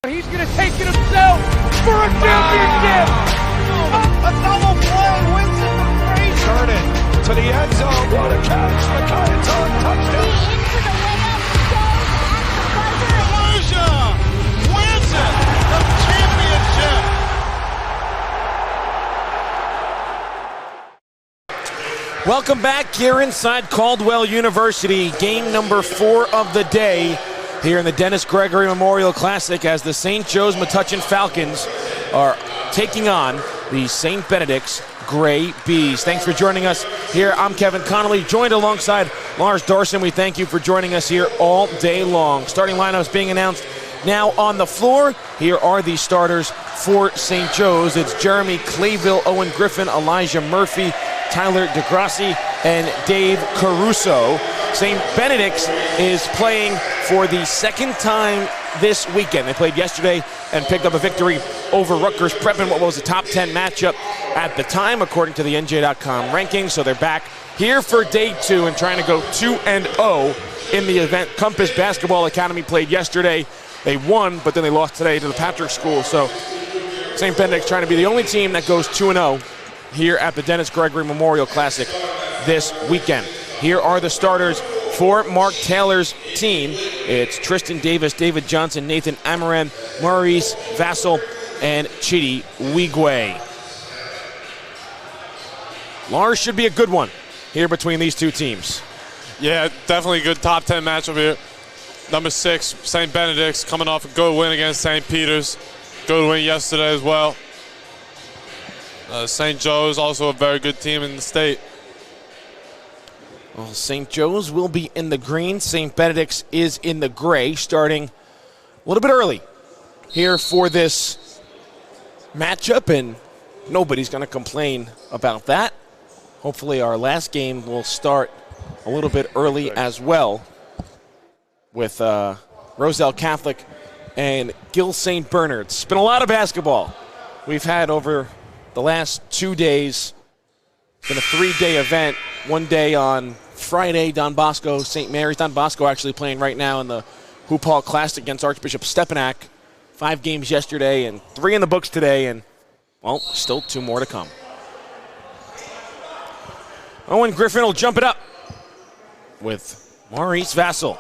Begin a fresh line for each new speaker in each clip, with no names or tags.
He's going to take it himself for a championship.
A double play wins it from Frazier.
Turn it to the end zone. What a catch. Metuchen, touchdown.
Into the layup, goes at the buzzer.
Frazier wins it. The championship.
Welcome back here inside Caldwell University. Game number 4 of the day here in the Dennis Gregory Memorial Classic as the St. Joe's Metuchen Falcons are taking on the St. Benedicts Gray Bees. Thanks for joining us here. I'm Kevin Connolly, joined alongside Lars Dorson. We thank you for joining us here all day long. Starting lineups being announced now on the floor. Here are the starters for St. Joe's. It's Jeremy Clayville, Owen Griffin, Elijah Murphy, Tyler DeGrassi, and Dave Caruso. St. Benedicts is playing for the second time this weekend. They played yesterday and picked up a victory over Rutgers Prep in what was a top 10 matchup at the time, according to the NJ.com rankings. So they're back here for day 2 and trying to go 2-0 in the event. Compass Basketball Academy played yesterday. They won, but then they lost today to the Patrick School. So St. Benedicts trying to be the only team that goes 2-0 here at the Dennis Gregory Memorial Classic this weekend. Here are the starters for Mark Taylor's team. It's Tristan Davis, David Johnson, Nathan Amaran, Maurice Vassell, and Chidi Wigwe. Lars, should be a good one here between these two teams.
Yeah, definitely a good top 10 matchup here. Number 6, St. Benedict's, coming off a good win against St. Peter's. Good win yesterday as well. St. Joe's also a very good team in the state.
Well, St. Joe's will be in the green. St. Benedict's is in the gray, starting a little bit early here for this matchup, and nobody's going to complain about that. Hopefully our last game will start a little bit early as well with Roselle Catholic and Gill St. Bernard's. It's been a lot of basketball we've had over the last 2 days. It's been a 3-day event. One day on Friday, Don Bosco, St. Mary's. Don Bosco actually playing right now in the Hoop Hall Classic against Archbishop Stepanak. 5 games yesterday and 3 in the books today, and, well, still 2 more to come. Owen Griffin will jump it up with Maurice Vassell.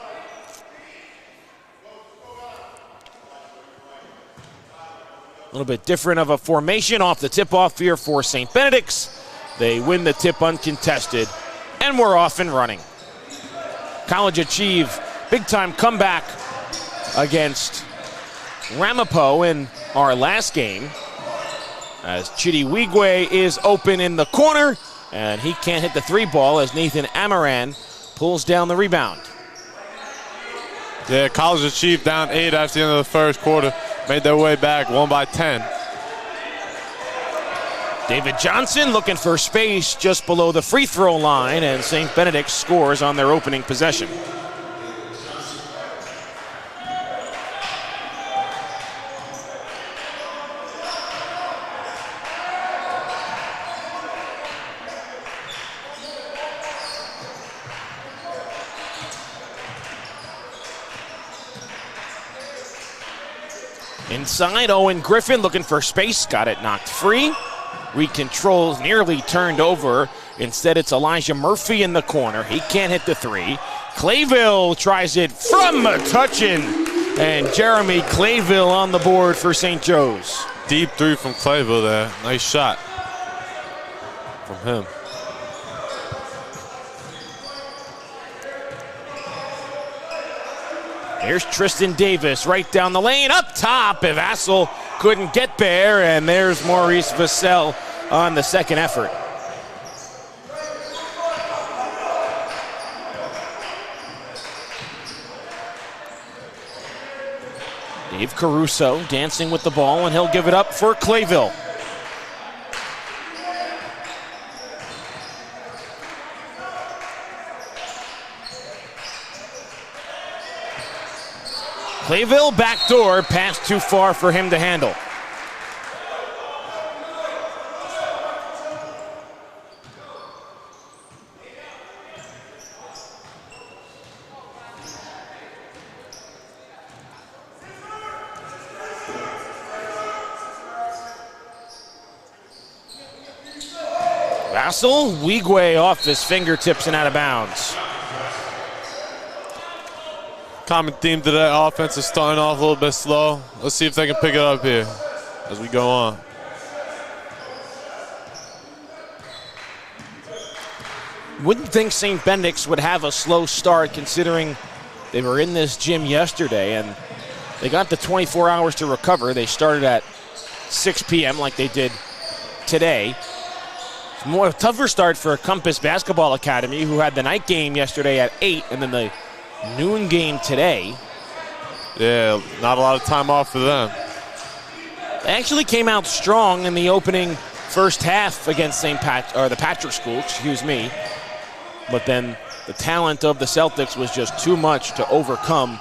A little bit different of a formation off the tip-off here for St. Benedict's. They win the tip uncontested, and we're off and running. College achieve big-time comeback against Ramapo in our last game, as Chidi Wigwe is open in the corner, and he can't hit the 3 ball as Nathan Amaran pulls down the rebound.
Yeah, College achieved down 8 after the end of the first quarter. Made their way back, won by 10.
David Johnson looking for space just below the free throw line, and St. Benedict scores on their opening possession. Inside, Owen Griffin looking for space, got it knocked free. Recontrols, nearly turned over. Instead, it's Elijah Murphy in the corner. He can't hit the 3. Clayville tries it from Metuchen, and Jeremy Clayville on the board for St. Joe's.
Deep 3 from Clayville there. Nice shot from him.
Here's Tristan Davis right down the lane, up top. Vassell couldn't get there, and there's Maurice Vassell on the second effort. Dave Caruso dancing with the ball, and he'll give it up for Clayville. Clayville backdoor, pass too far for him to handle. Vassal Wigwe off his fingertips and out of bounds.
Common theme today, offense is starting off a little bit slow. Let's see if they can pick it up here as we go on.
Wouldn't think St. Benedicts would have a slow start considering they were in this gym yesterday and they got the 24 hours to recover. They started at 6 p.m. like they did today. More tougher start for Compass Basketball Academy, who had the night game yesterday at 8 and then the noon game today.
Yeah, not a lot of time off for them.
They actually came out strong in the opening first half against the Patrick School, excuse me. But then the talent of the Celtics was just too much to overcome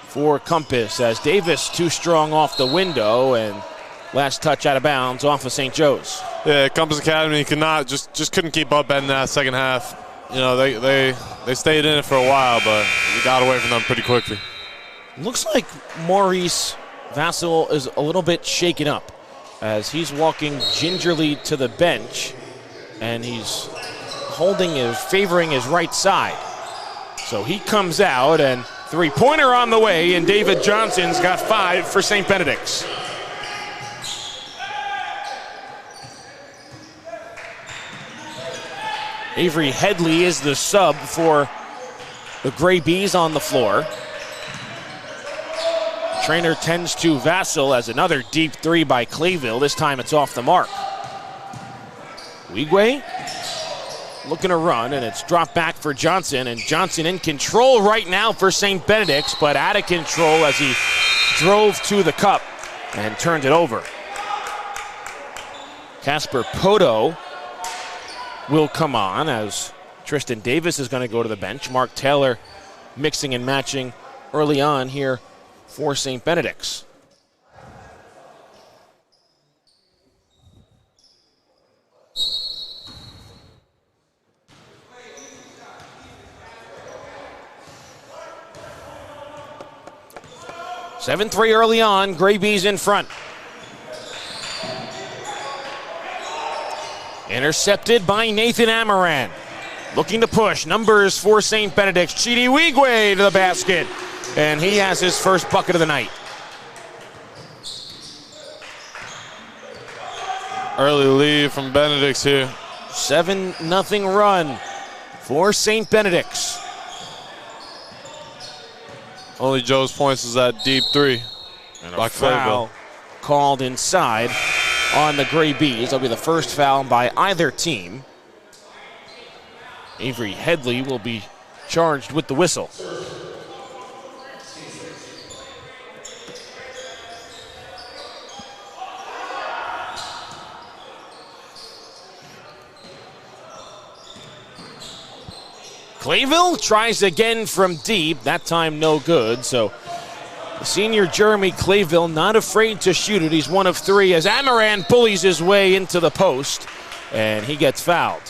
for Compass, as Davis too strong off the window and last touch out of bounds off of St. Joe's.
Yeah, Compass Academy could not just couldn't keep up in that second half. You know, they stayed in it for a while, but we got away from them pretty quickly.
Looks like Maurice Vassal is a little bit shaken up as he's walking gingerly to the bench and he's favoring his right side. So he comes out and three-pointer on the way, and David Johnson's got 5 for St. Benedicts. Avery Headley is the sub for the Gray Bees on the floor. Trainer tends to Vassal as another deep three by Clayville. This time it's off the mark. Wigwe looking to run, and it's dropped back for Johnson, and Johnson in control right now for St. Benedict's, but out of control as he drove to the cup and turned it over. Casper Poto will come on as Tristan Davis is going to go to the bench. Mark Taylor mixing and matching early on here for St. Benedict's. Seven-3 early on, Gray Bees in front. Intercepted by Nathan Amaran. Looking to push, numbers for St. Benedict's. Chidi Wigwe to the basket, and he has his first bucket of the night.
Early lead from Benedict's here.
7-0 run for St. Benedict's.
Only Joe's points is that deep three.
And a foul called inside on the Gray Bees. That'll be the first foul by either team. Avery Headley will be charged with the whistle. Clayville tries again from deep, that time no good. So the senior Jeremy Clayville not afraid to shoot it. He's 1 of 3 as Amaran bullies his way into the post and he gets fouled.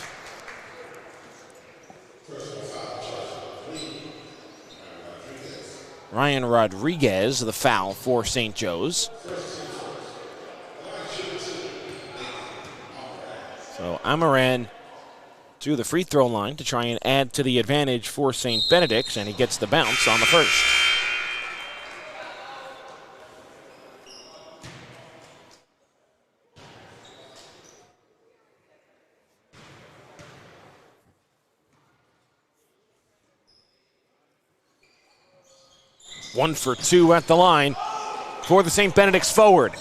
Ryan Rodriguez, the foul for St. Joe's. So Amaran to the free throw line to try and add to the advantage for St. Benedict's, and he gets the bounce on the first. One for 2 at the line for the St. Benedict's forward.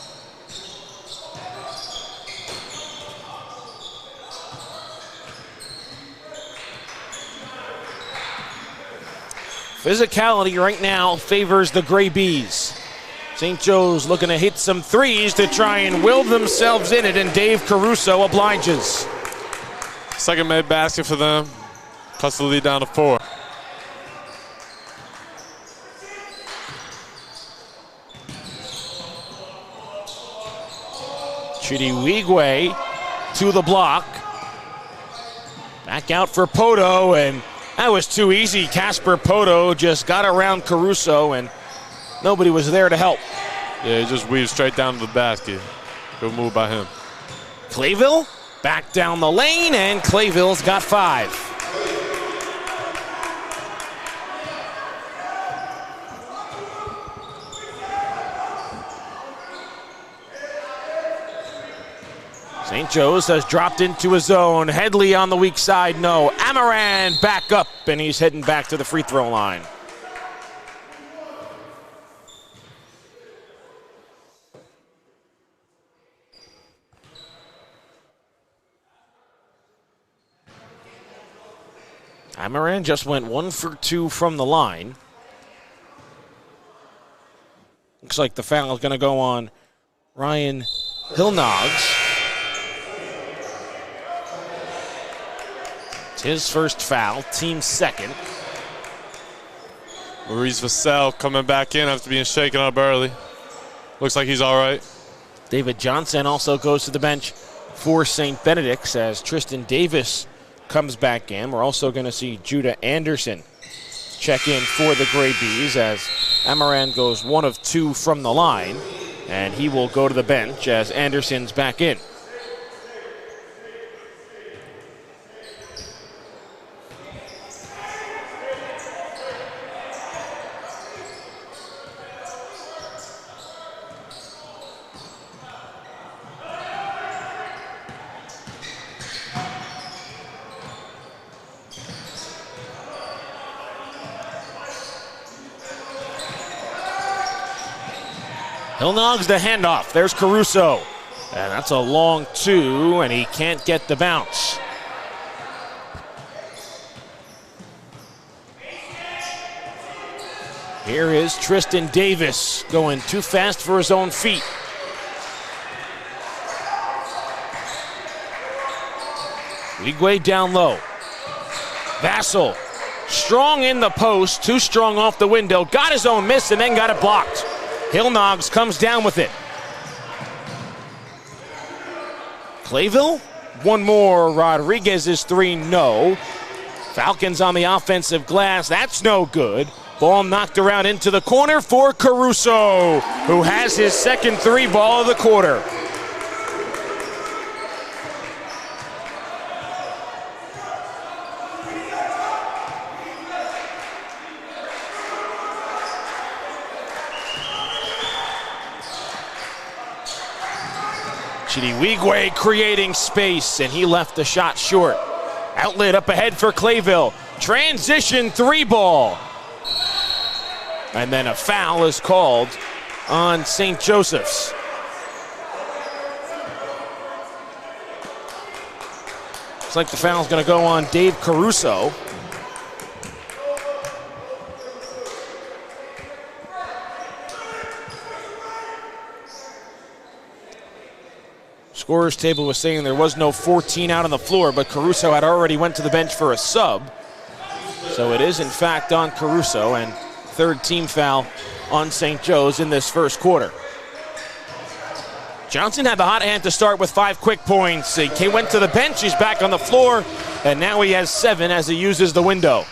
Physicality right now favors the Gray Bees. St. Joe's looking to hit some threes to try and will themselves in it, and Dave Caruso obliges.
Second made basket for them. Cuts the lead down to 4.
Chidi Wigwe to the block. Back out for Poto, and that was too easy. Casper Poto just got around Caruso, and nobody was there to help.
Yeah, he just weaved straight down to the basket. Good move by him.
Clayville Back down the lane, and Clayville's got 5. St. Joe's has dropped into a zone. Headley on the weak side, no. Amaran back up, and he's heading back to the free throw line. Amaran just went 1 for 2 from the line. Looks like the foul is going to go on Ryan Hillnogs. It's his first foul, team's second.
Maurice Vassell coming back in after being shaken up early. Looks like he's all right.
David Johnson also goes to the bench for St. Benedicts as Tristan Davis comes back in. We're also going to see Judah Anderson check in for the Gray Bees as Amaran goes 1 of 2 from the line, and he will go to the bench as Anderson's back in. Hillnogs the handoff. There's Caruso. And that's a long 2, and he can't get the bounce. Here is Tristan Davis going too fast for his own feet. Wigwe down low. Vassell strong in the post, too strong off the window. Got his own miss and then got it blocked. Hillnogs comes down with it. Clayville, one more. Rodriguez's 3, no. Falcons on the offensive glass, that's no good. Ball knocked around into the corner for Caruso, who has his second 3 ball of the quarter. Wigwe creating space, and he left the shot short. Outlet up ahead for Clayville. Transition 3 ball. And then a foul is called on St. Joseph's. Looks like the foul's going to go on Dave Caruso. Scorer's table was saying there was no 14 out on the floor, but Caruso had already went to the bench for a sub. So it is in fact on Caruso, and 3rd team foul on St. Joe's in this first quarter. Johnson had the hot hand to start with 5 quick points. He went to the bench, he's back on the floor, and now he has 7 as he uses the window.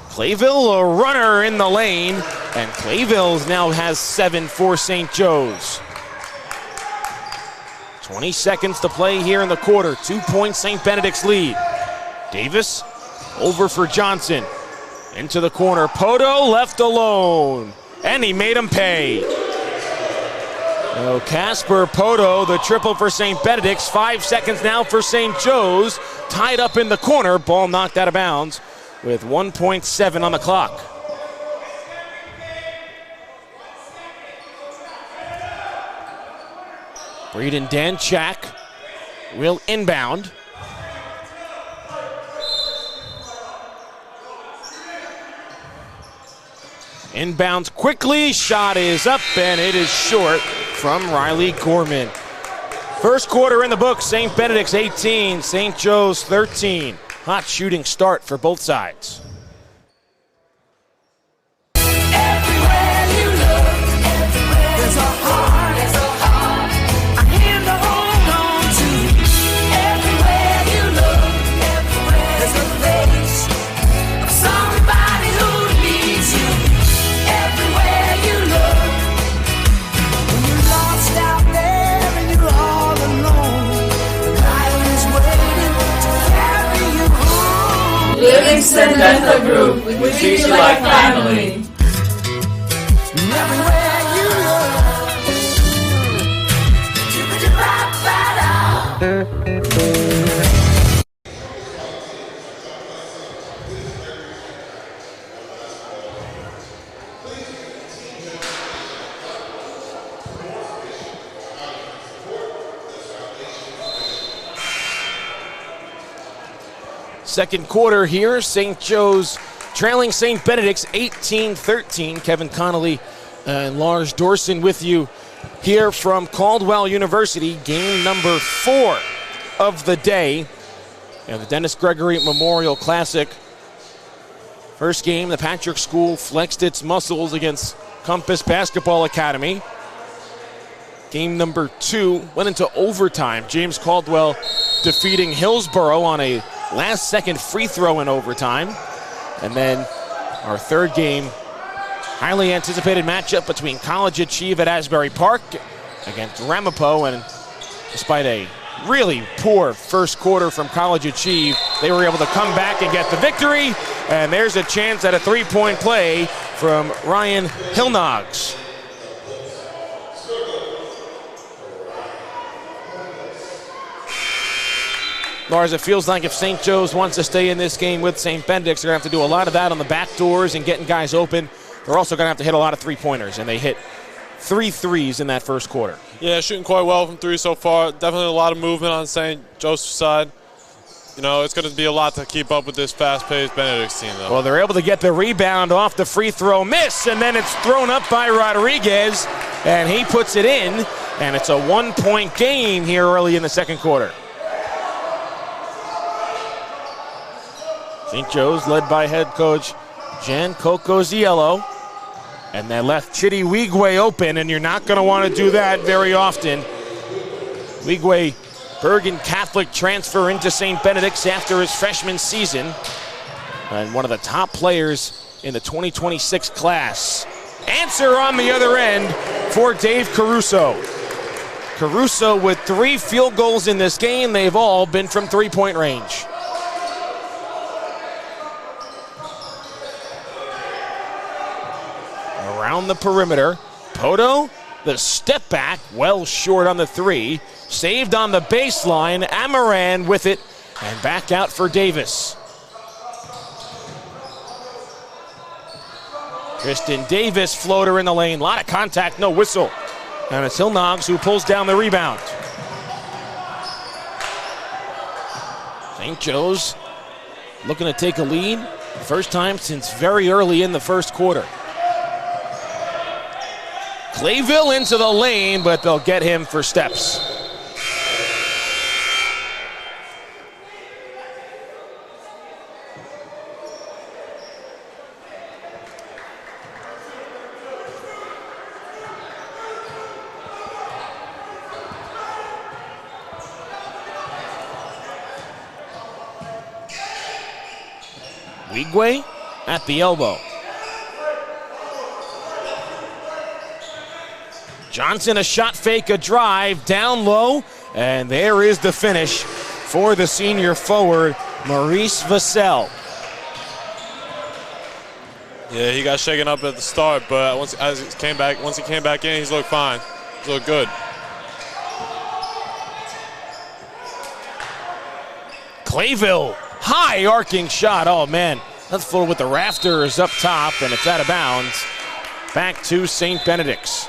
Clayville, a runner in the lane, and Clayville now has 7 for St. Joe's. 20 seconds to play here in the quarter. 2-point St. Benedict's lead. Davis over for Johnson. Into the corner. Poto left alone, and he made him pay. Casper Poto, the triple for St. Benedict's. 5 seconds now for St. Joe's. Tied up in the corner. Ball knocked out of bounds with 1.7 on the clock. Breeden Danchak will inbound. Inbounds quickly, shot is up, and it is short from Riley Gorman. First quarter in the books, St. Benedict's 18, St. Joe's 13. Hot shooting start for both sides.
Everywhere you look, there's a heart, a hand to hold on to. Everywhere you look, there's a face of somebody who needs you. Everywhere you look, when you
Thanks, St. Bethel Group. We treat you like family.
Everywhere you look.
Second quarter here, St. Joe's trailing St. Benedicts 18-13. Kevin Connolly and Lars Dorson with you here from Caldwell University, game number 4 of the day. And the Dennis Gregory Memorial Classic. First game, the Patrick School flexed its muscles against Compass Basketball Academy. Game number 2 went into overtime. James Caldwell defeating Hillsborough on a last-second free throw in overtime. And then our third game, highly anticipated matchup between College Achieve at Asbury Park against Ramapo. And despite a really poor first quarter from College Achieve, they were able to come back and get the victory. And there's a chance at a three-point play from Ryan Hillnogs. Lars, it feels like if St. Joe's wants to stay in this game with St. Benedicts, they're going to have to do a lot of that on the back doors and getting guys open. They're also going to have to hit a lot of three-pointers, and they hit 3 threes in that first quarter.
Yeah, shooting quite well from 3 so far. Definitely a lot of movement on St. Joseph's side. You know, it's going to be a lot to keep up with this fast-paced Benedicts team, though.
Well, they're able to get the rebound off the free throw miss, and then it's thrown up by Rodriguez, and he puts it in, and it's a 1-point game here early in the second quarter. St. Joe's led by head coach Jan Cocoziello, and they left Chidi Wigwe open, and you're not going to want to do that very often. Wigwe, Bergen Catholic transfer into St. Benedict's after his freshman season, and one of the top players in the 2026 class. Answer on the other end for Dave Caruso. Caruso with 3 field goals in this game. They've all been from three-point range. Around the perimeter, Poto, the step back, well short on the 3. Saved on the baseline, Amaran with it, and back out for Davis. Tristan Davis, floater in the lane, lot of contact, no whistle. And it's Hillnogs who pulls down the rebound. St. Joe's looking to take a lead, first time since very early in the first quarter. Clayville into the lane, but they'll get him for steps. Wigwe at the elbow. Johnson, a shot fake, a drive, down low, and there is the finish for the senior forward, Maurice Vassell.
Yeah, he got shaken up at the start, but once he came back in, he's looked fine. He's looked good.
Clayville, high arcing shot. Oh man, that's full with the rafters up top, and it's out of bounds. Back to St. Benedict's.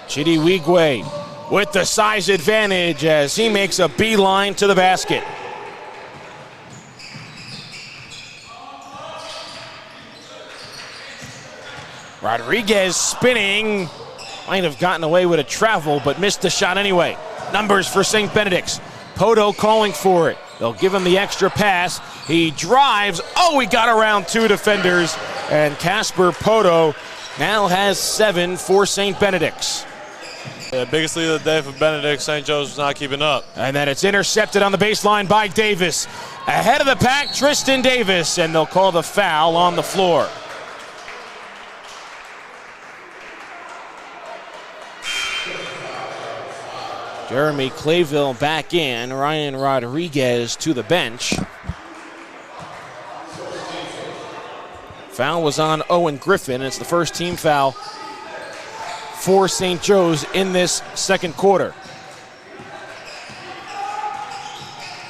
Chidi Wigwe with the size advantage as he makes a beeline to the basket. Rodriguez spinning, might have gotten away with a travel, but missed the shot anyway. Numbers for St. Benedict's. Poto calling for it. They'll give him the extra pass. He drives. Oh, he got around 2 defenders, and Casper Poto now has 7 for St. Benedict's.
The biggest lead of the day for Benedicts. St. Joe's was not keeping up.
And then it's intercepted on the baseline by Davis. Ahead of the pack, Tristan Davis, and they'll call the foul on the floor. Jeremy Clayville back in, Ryan Rodriguez to the bench. Foul was on Owen Griffin. It's the first team foul for St. Joe's in this second quarter.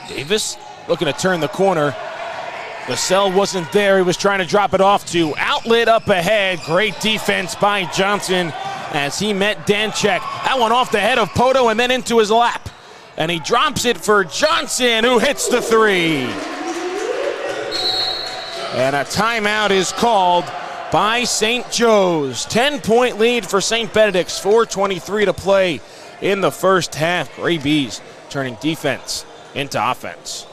Davis looking to turn the corner. The cell wasn't there. He was trying to drop it off to outlet up ahead. Great defense by Johnson as he met Danchek. That one off the head of Poto and then into his lap. And he drops it for Johnson, who hits the three. And a timeout is called by St. Joe's. 10-point lead for St. Benedicts, 4:23 to play in the first half. Gray Bees turning defense into offense.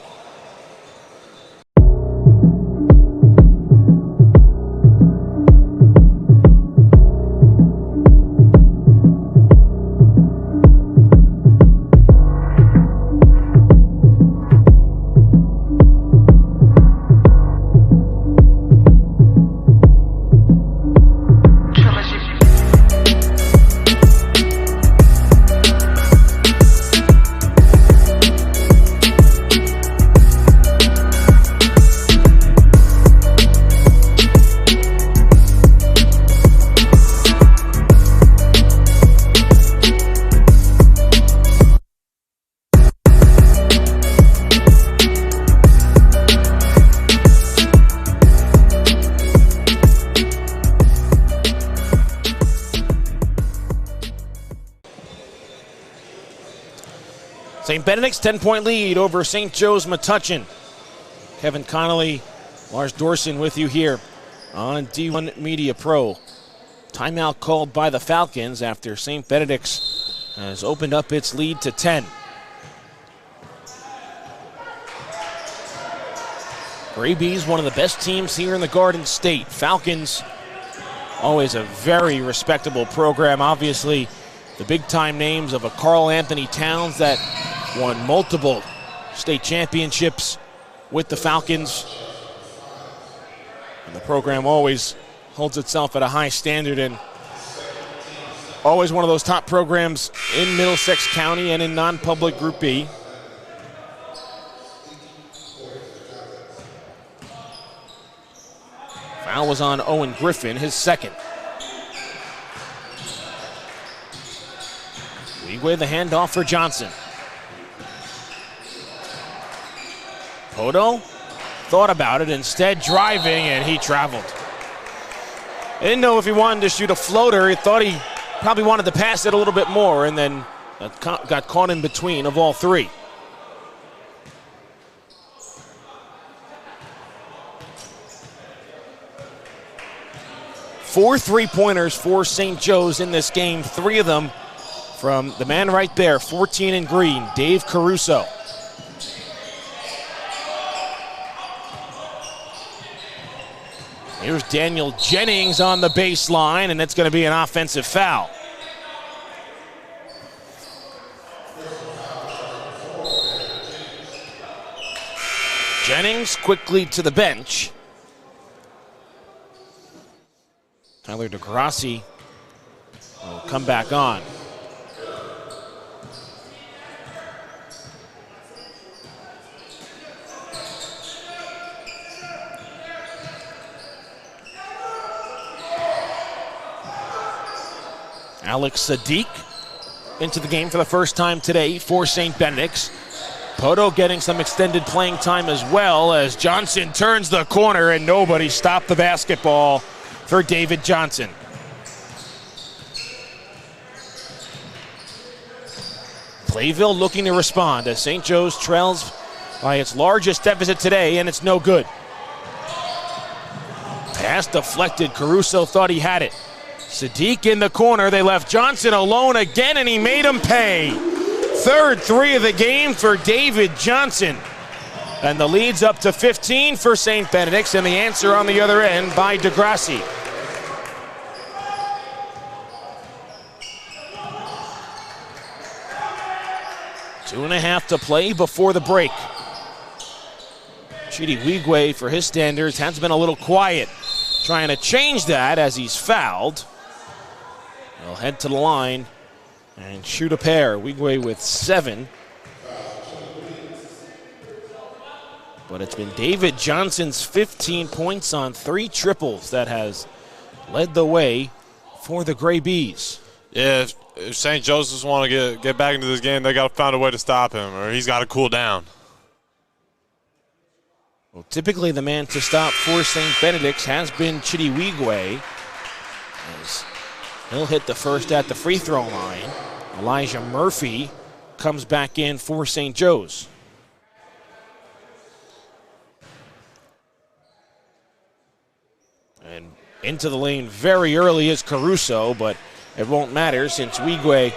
St. Benedict's 10-point lead over St. Joe's Metuchen. Kevin Connolly, Lars Dorson with you here on D1 Media Pro. Timeout called by the Falcons after St. Benedict's has opened up its lead to 10. Gray Bees, one of the best teams here in the Garden State. Falcons, always a very respectable program. Obviously, the big-time names of a Karl Anthony Towns that won multiple state championships with the Falcons. And the program always holds itself at a high standard and always one of those top programs in Middlesex County and in non-public Group B. Foul was on Owen Griffin, his second. Leeway the handoff for Johnson. Poto thought about it, instead driving, and he traveled. Didn't know if he wanted to shoot a floater. He thought he probably wanted to pass it a little bit more, and then got caught in between of all three. Four three-pointers for St. Joe's in this game, three of them from the man right there, 14 in green, Dave Caruso. Here's Daniel Jennings on the baseline, and it's going to be an offensive foul. Jennings quickly to the bench. Tyler DeGrassi will come back on. Alex Sadiq into the game for the first time today for St. Benedict's. Poto getting some extended playing time as well as Johnson turns the corner and nobody stopped the basketball for David Johnson. Clayville looking to respond as St. Joe's trails by its largest deficit today, and it's no good. Pass deflected. Caruso thought he had it. Sadiq in the corner. They left Johnson alone again, and he made him pay. Third three of the game for David Johnson. And the lead's up to 15 for St. Benedict's, and the answer on the other end by DeGrassi. 2.5 to play before the break. Chidi Wigwe, for his standards, has been a little quiet, trying to change that as he's fouled. He'll head to the line and shoot a pair. Wigwe with 7. But it's been David Johnson's 15 points on 3 triples that has led the way for the Gray Bees.
Yeah, if St. Joseph's want to get back into this game, they got to find a way to stop him, or he's got to cool down.
Well, typically the man to stop for St. Benedicts has been Chidi Wigwe, as he'll hit the first at the free throw line. Elijah Murphy comes back in for St. Joe's. And into the lane very early is Caruso, but it won't matter since Wigwe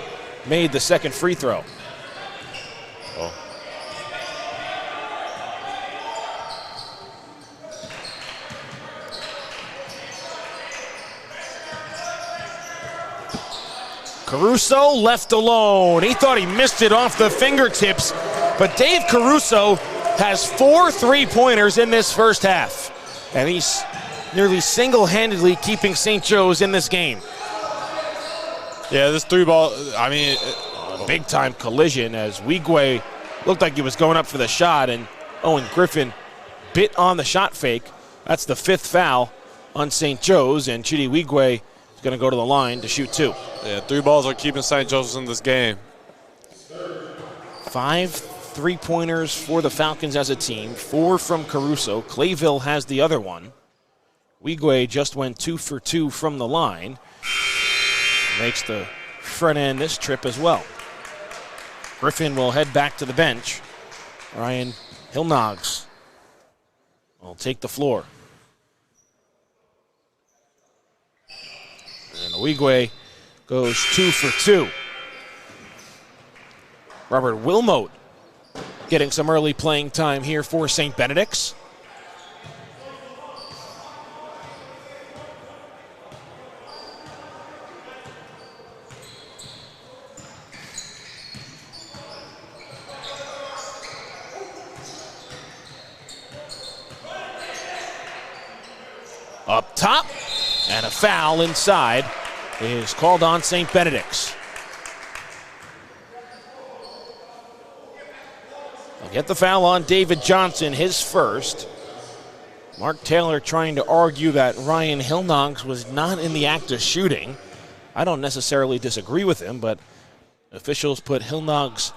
made the second free throw.
Oh.
Caruso left alone. He thought he missed it off the fingertips, but Dave Caruso has 4 3-pointers in this first half, and he's nearly single-handedly keeping St. Joe's in this game.
Yeah, this 3-ball, I mean,
a big-time collision as Wigwe looked like he was going up for the shot, and Owen Griffin bit on the shot fake. That's the 5th foul on St. Joe's, and Chidi Wigwe is going to go to the line to shoot 2.
Yeah, 3 balls are keeping St. Joseph's in this game.
5 3-pointers for the Falcons as a team, 4 from Caruso. Clayville has the other one. Wigwe just went 2 for 2 from the line. Makes the front end this trip as well. Griffin will head back to the bench. Ryan Hillnogs will take the floor. And Wigwe goes 2 for 2. Robert Wilmote getting some early playing time here for St. Benedicts. Up top, and a foul inside is called on St. Benedicts. They'll get the foul on David Johnson, his first. Mark Taylor trying to argue that Ryan Hillnogs was not in the act of shooting. I don't necessarily disagree with him, but officials put Hillnogs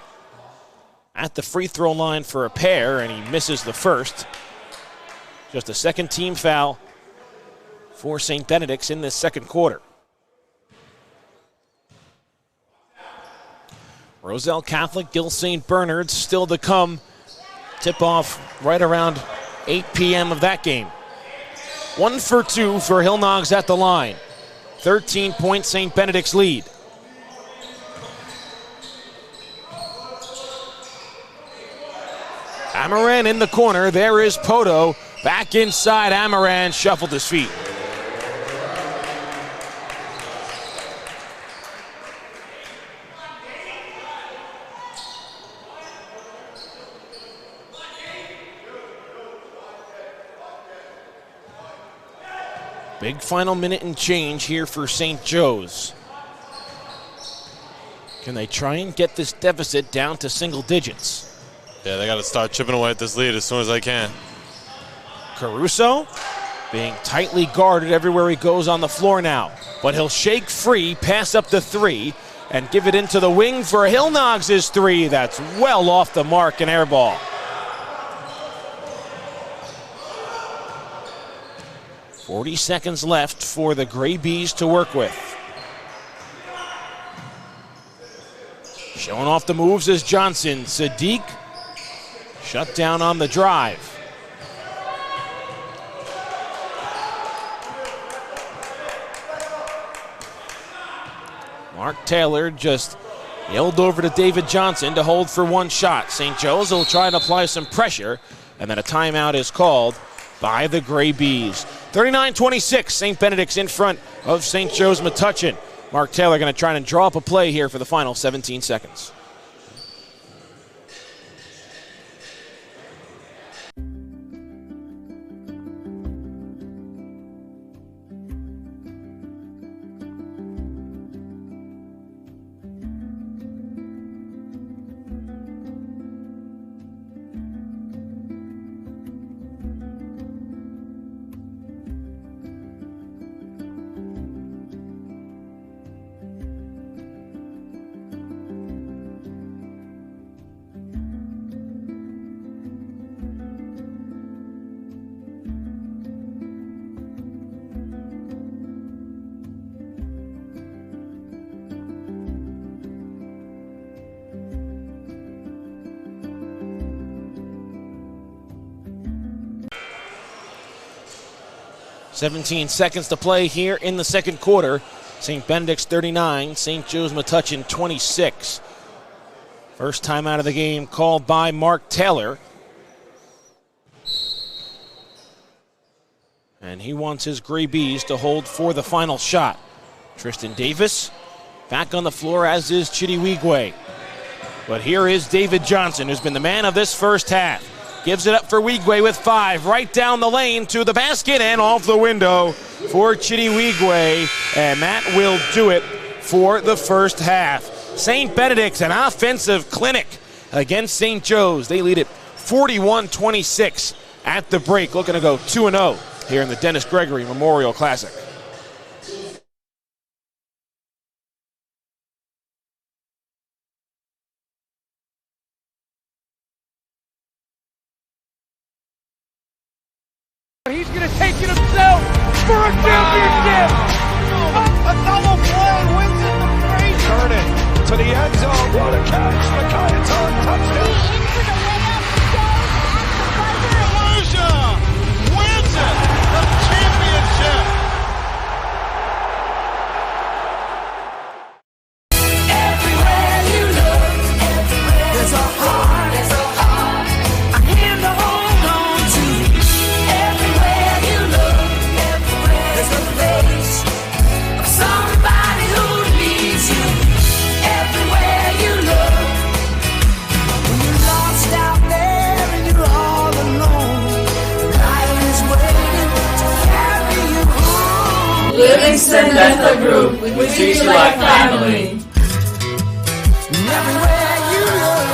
at the free throw line for a pair, and he misses the first. Just a second team foul for St. Benedict's in this second quarter. Roselle Catholic, Gill St. Bernard's still to come. Tip-off right around 8 p.m. of that game. 1 for 2 for Hillnogs at the line. 13-point St. Benedict's lead. Amaran in the corner. There is Poto. Back inside, Amaran shuffled his feet. Big final minute and change here for St. Joe's. Can they try and get this deficit down to single digits?
Yeah, they got to start chipping away at this lead as soon as they can.
Caruso being tightly guarded everywhere he goes on the floor now. But he'll shake free, pass up the 3, and give it into the wing for Hillnogs' 3. That's well off the mark, an air ball. 40 seconds left for the Gray Bees to work with. Showing off the moves is Johnson. Sadiq shut down on the drive. Mark Taylor just yelled over to David Johnson to hold for one shot. St. Joe's will try to apply some pressure, and then a timeout is called by the Gray Bees. 39-26, St. Benedict's in front of St. Joe's Metuchen. Mark Taylor going to try and draw up a play here for the final 17 seconds. 17 seconds to play here in the second quarter. St. Benedicts 39, St. Joe's Metuchen 26. First time out of the game called by Mark Taylor. And he wants his Gray Bees to hold for the final shot. Tristan Davis back on the floor, as is Chidi Wigwe. But here is David Johnson, who's been the man of this first half. Gives it up for Wigwe with 5, right down the lane to the basket and off the window for Chidi Wigwe. And that will do it for the first half. St. Benedict's, an offensive clinic against St. Joe's. They lead it 41-26 at the break, looking to go 2-0 here in the Dennis Gregory Memorial Classic.
He's going to take it himself for a championship.
A double play wins it from Gregory.
Turn it to the end zone. What a catch. Touchdown.
Into the layup goes at the buzzer.
Lucia wins it. The championship.
Everywhere you look, there's a heart, a hand to hold on to. Everywhere you look, there's a face of somebody who needs you. Everywhere you look, when you're lost out there and you're all alone, life is waiting to carry you home.
Livingston Dental Group, we treat you like family.
Everywhere you look,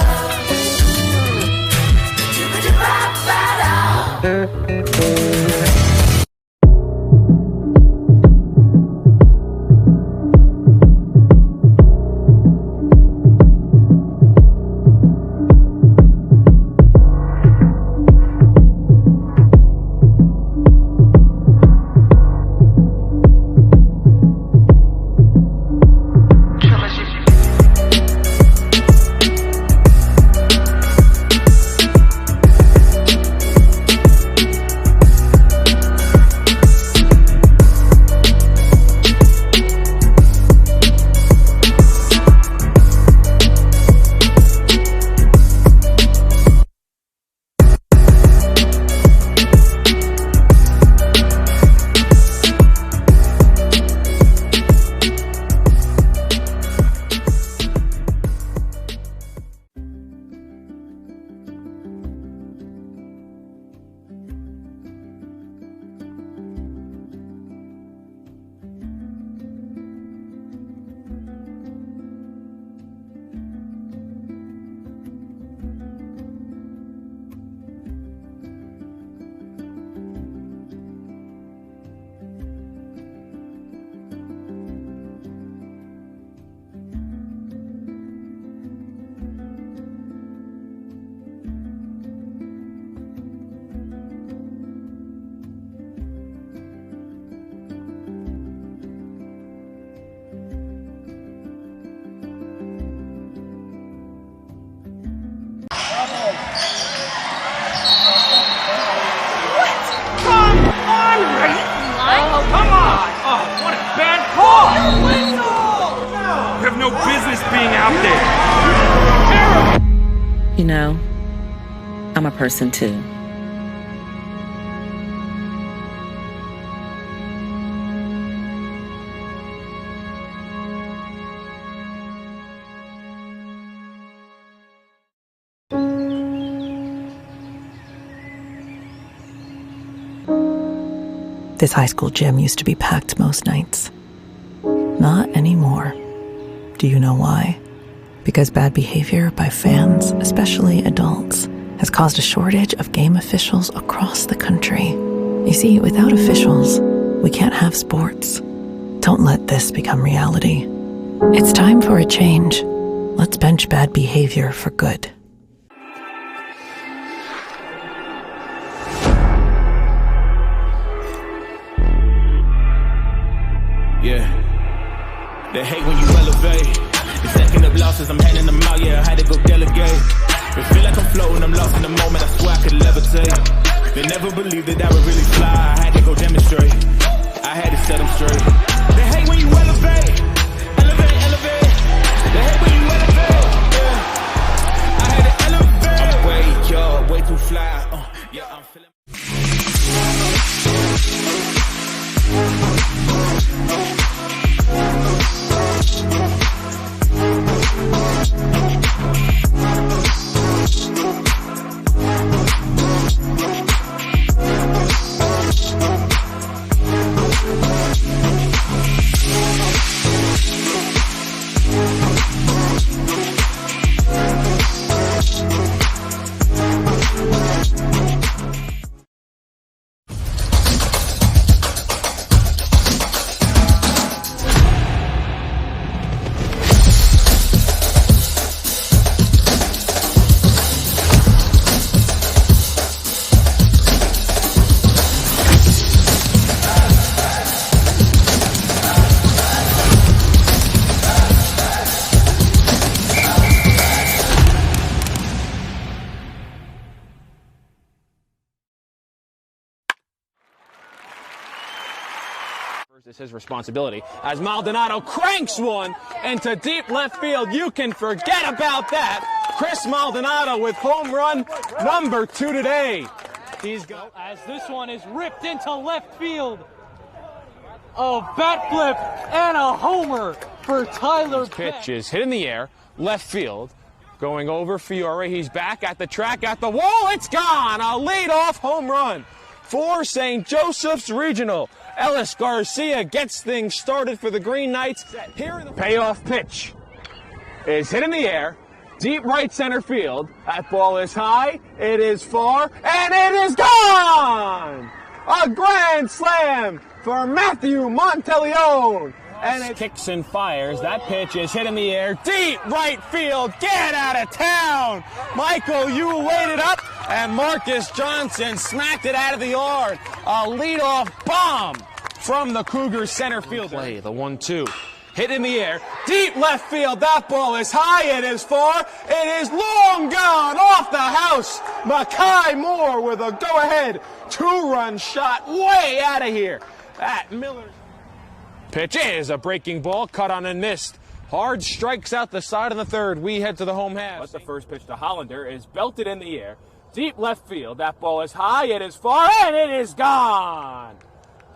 No business being out there.
You know, I'm a person too.
This high school gym used to be packed most nights. Not anymore. Do you know why? Because bad behavior by fans, especially adults, has caused a shortage of game officials across the country. You see, without officials, we can't have sports. Don't let this become reality. It's time for a change. Let's bench bad behavior for good.
Yeah. They hate when you elevate. The second of losses, I'm handing them out, yeah, I had to go delegate. It feel like I'm floating, I'm lost in the moment, I swear I could levitate. They never believed that I would really fly. I had to go demonstrate. I had to set them straight. They hate when you elevate. Elevate, elevate. They hate when you elevate. Yeah. I had to elevate. I'm way too fly. Yeah, I'm feeling.
It's his responsibility as Maldonado cranks one into deep left field. You can forget about that. Chris Maldonado with home run number 2 today. He's got
as this one is ripped into left field. A bat flip and a homer for Tyler.
Pitch is hit in the air, left field, going over Fiore. He's back at the track, at the wall. It's gone. A leadoff home run for St. Joseph's Regional. Ellis Garcia gets things started for the Green Knights. Here in the payoff pitch is hit in the air, deep right center field. That ball is high, it is far, and it is gone! A grand slam for Matthew Monteleone. And it kicks and fires. That pitch is hit in the air, deep right field. Get out of town! Michael, you waited up, and Marcus Johnson smacked it out of the yard. A leadoff bomb from the Cougars center fielder. Play the 1-2. Hit in the air, deep left field. That ball is high, it is far, it is long gone off the house. Makai Moore with a go-ahead 2-run shot way out of here. At Miller. Pitch is a breaking ball, cut on and missed. Hard strikes out the side of the third. We head to the home half. But the first pitch to Hollander is belted in the air. Deep left field. That ball is high, it is far, and it is gone.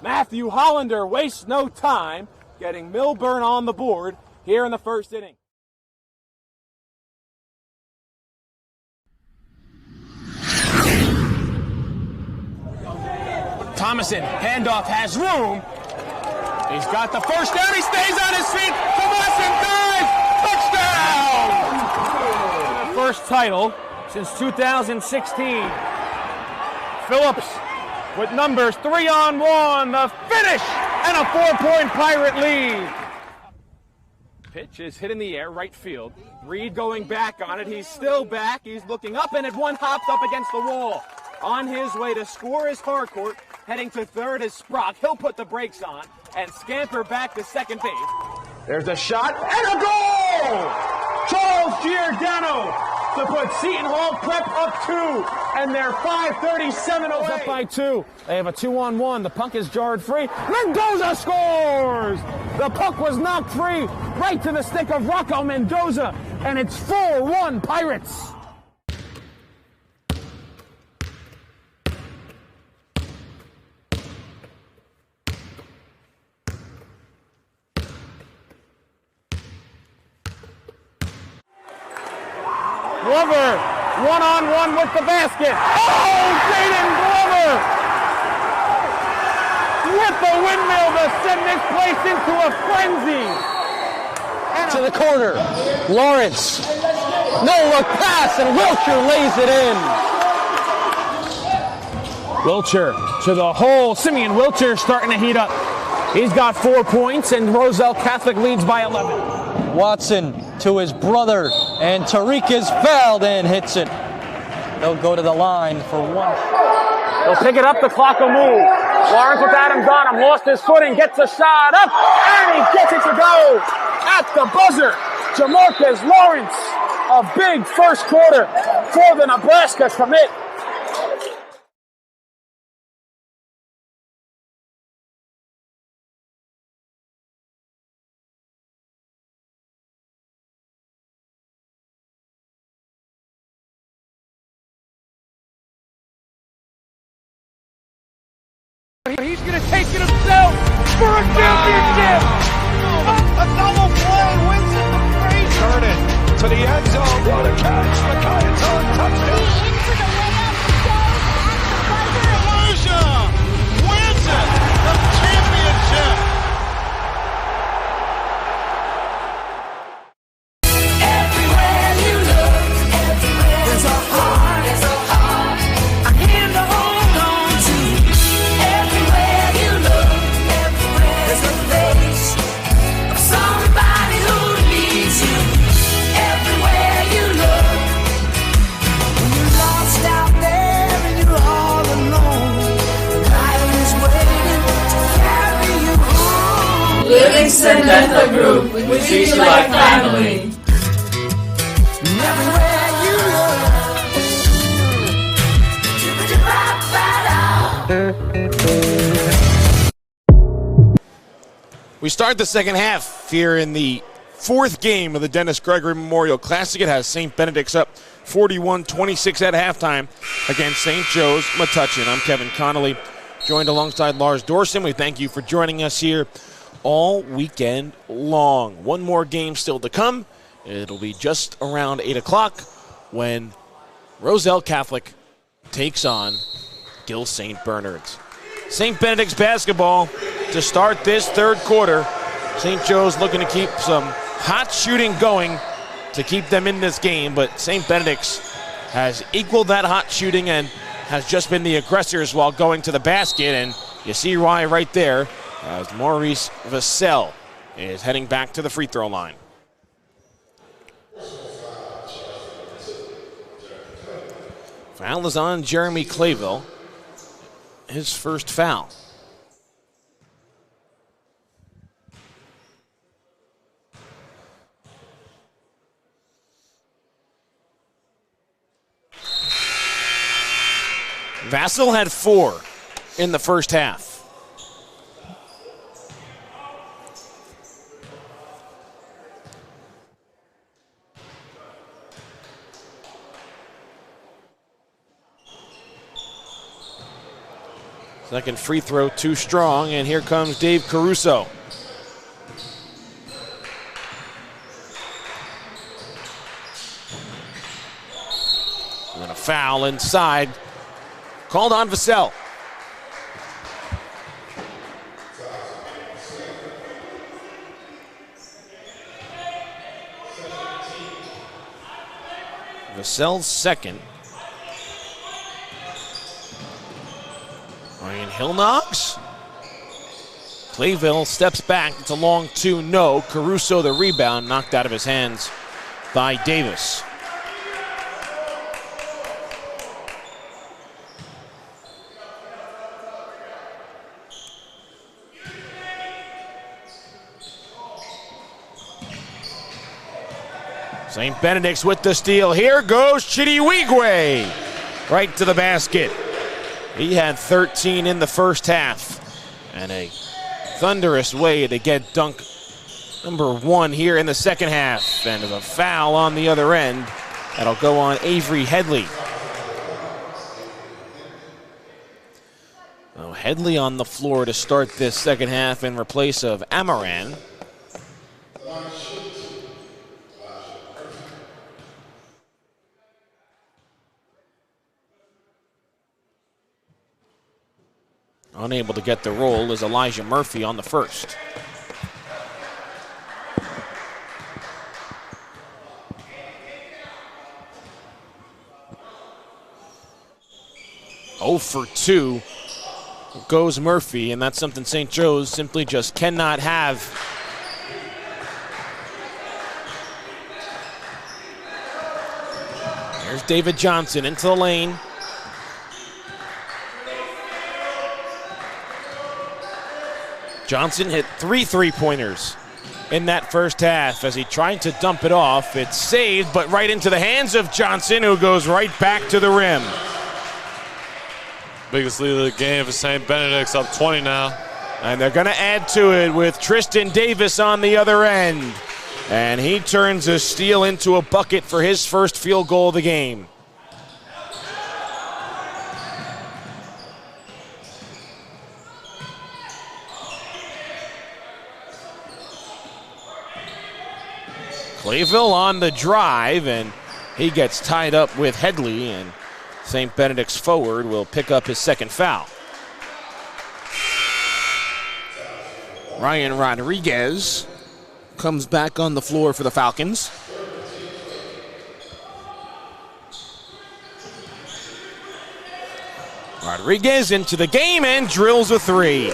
Matthew Hollander wastes no time getting Milburn on the board here in the first inning. Thomason, handoff, has room. He's got the first down. He stays on his feet. Thomason dives. Touchdown!
First title since 2016. Phillips with numbers 3-on-1. The finish and a 4-point Pirate lead.
Pitch is hit in the air, right field. Reed going back on it. He's still back. He's looking up, and it one hopped up against the wall. On his way to score is Harcourt. Heading to third is Sprock. He'll put the brakes on and scamper back to second base. There's a shot and a goal! Charles Giordano to put Seton Hall Prep up 2, and they're 5:37 away. Up by 2. They have a 2-on-1. The puck is jarred free. Mendoza scores! The puck was knocked free right to the stick of Rocco Mendoza, and it's 4-1 Pirates.
Glover, 1-on-1 with the basket. Oh, Jaden Glover! With the windmill to send this place into a frenzy. And to the corner, Lawrence. No-look pass, and Wilcher lays it in. Wilcher to the hole. Simeon Wilcher starting to heat up. He's got 4 points, and Roselle Catholic leads by 11.
Watson to his brother, and Tariq is fouled and hits it. They'll go to the line for 1.
They'll pick it up, the clock will move. Lawrence with Adams on him, lost his footing, gets a shot up, and he gets it to go. At the buzzer, Jamarcus Lawrence, a big first quarter for the Nebraska commit.
He's going to take it himself for a championship. A double play wins it for Frazier.
Turn it to the end zone. What a catch. McCartan touchdown.
Into the layup, goes at the buzzer.
Frazier wins it. The championship.
Everywhere you look, there's a heart, a hand to hold on to. Everywhere you look, there's a face of somebody who needs you. Everywhere you look, when you're lost out there and you're all alone, life is waiting to carry you home.
Livingston Dental Group, we treat you like family.
Everywhere you look.
We start the second half here in the fourth game of the Dennis Gregory Memorial Classic. It has St. Benedicts up 41-26 at halftime against St. Joe's Metuchen. I'm Kevin Connolly, joined alongside Lars Dorson. We thank you for joining us here all weekend long. One more game still to come. It'll be just around 8 o'clock when Roselle Catholic takes on Gill St. Bernard's. St. Benedict's basketball to start this third quarter. St. Joe's looking to keep some hot shooting going to keep them in this game, but St. Benedict's has equaled that hot shooting and has just been the aggressors while going to the basket, and you see why right there as Maurice Vassell is heading back to the free throw line. Foul is on Jeremy Clayville, his first foul. Vassell had 4 in the first half. Second free throw too strong, and here comes Dave Caruso. And a foul inside, called on Vassell. Vassell's second. Ryan Hillnogs. Clayville steps back. It's a long 2, no. Caruso the rebound, knocked out of his hands by Davis. St. Benedict's with the steal. Here goes Chidiwigwe. Right to the basket. He had 13 in the first half. And a thunderous way to get dunk number 1 here in the second half. And there's a foul on the other end. That'll go on Avery Headley. Now Headley on the floor to start this second half in replace of Amaran. Unable to get the roll is Elijah Murphy on the first. Oh for 2 goes Murphy, and that's something St. Joe's simply just cannot have. Here's David Johnson into the lane. Johnson hit 3 3-pointers in that first half as he tried to dump it off. It's saved, but right into the hands of Johnson, who goes right back to the rim.
Biggest lead of the game for St. Benedict's, up 20 now.
And they're going to add to it with Tristan Davis on the other end. And he turns a steal into a bucket for his first field goal of the game. Clayville on the drive, and he gets tied up with Headley, and St. Benedict's forward will pick up his second foul. Ryan Rodriguez comes back on the floor for the Falcons. Rodriguez into the game and drills a three.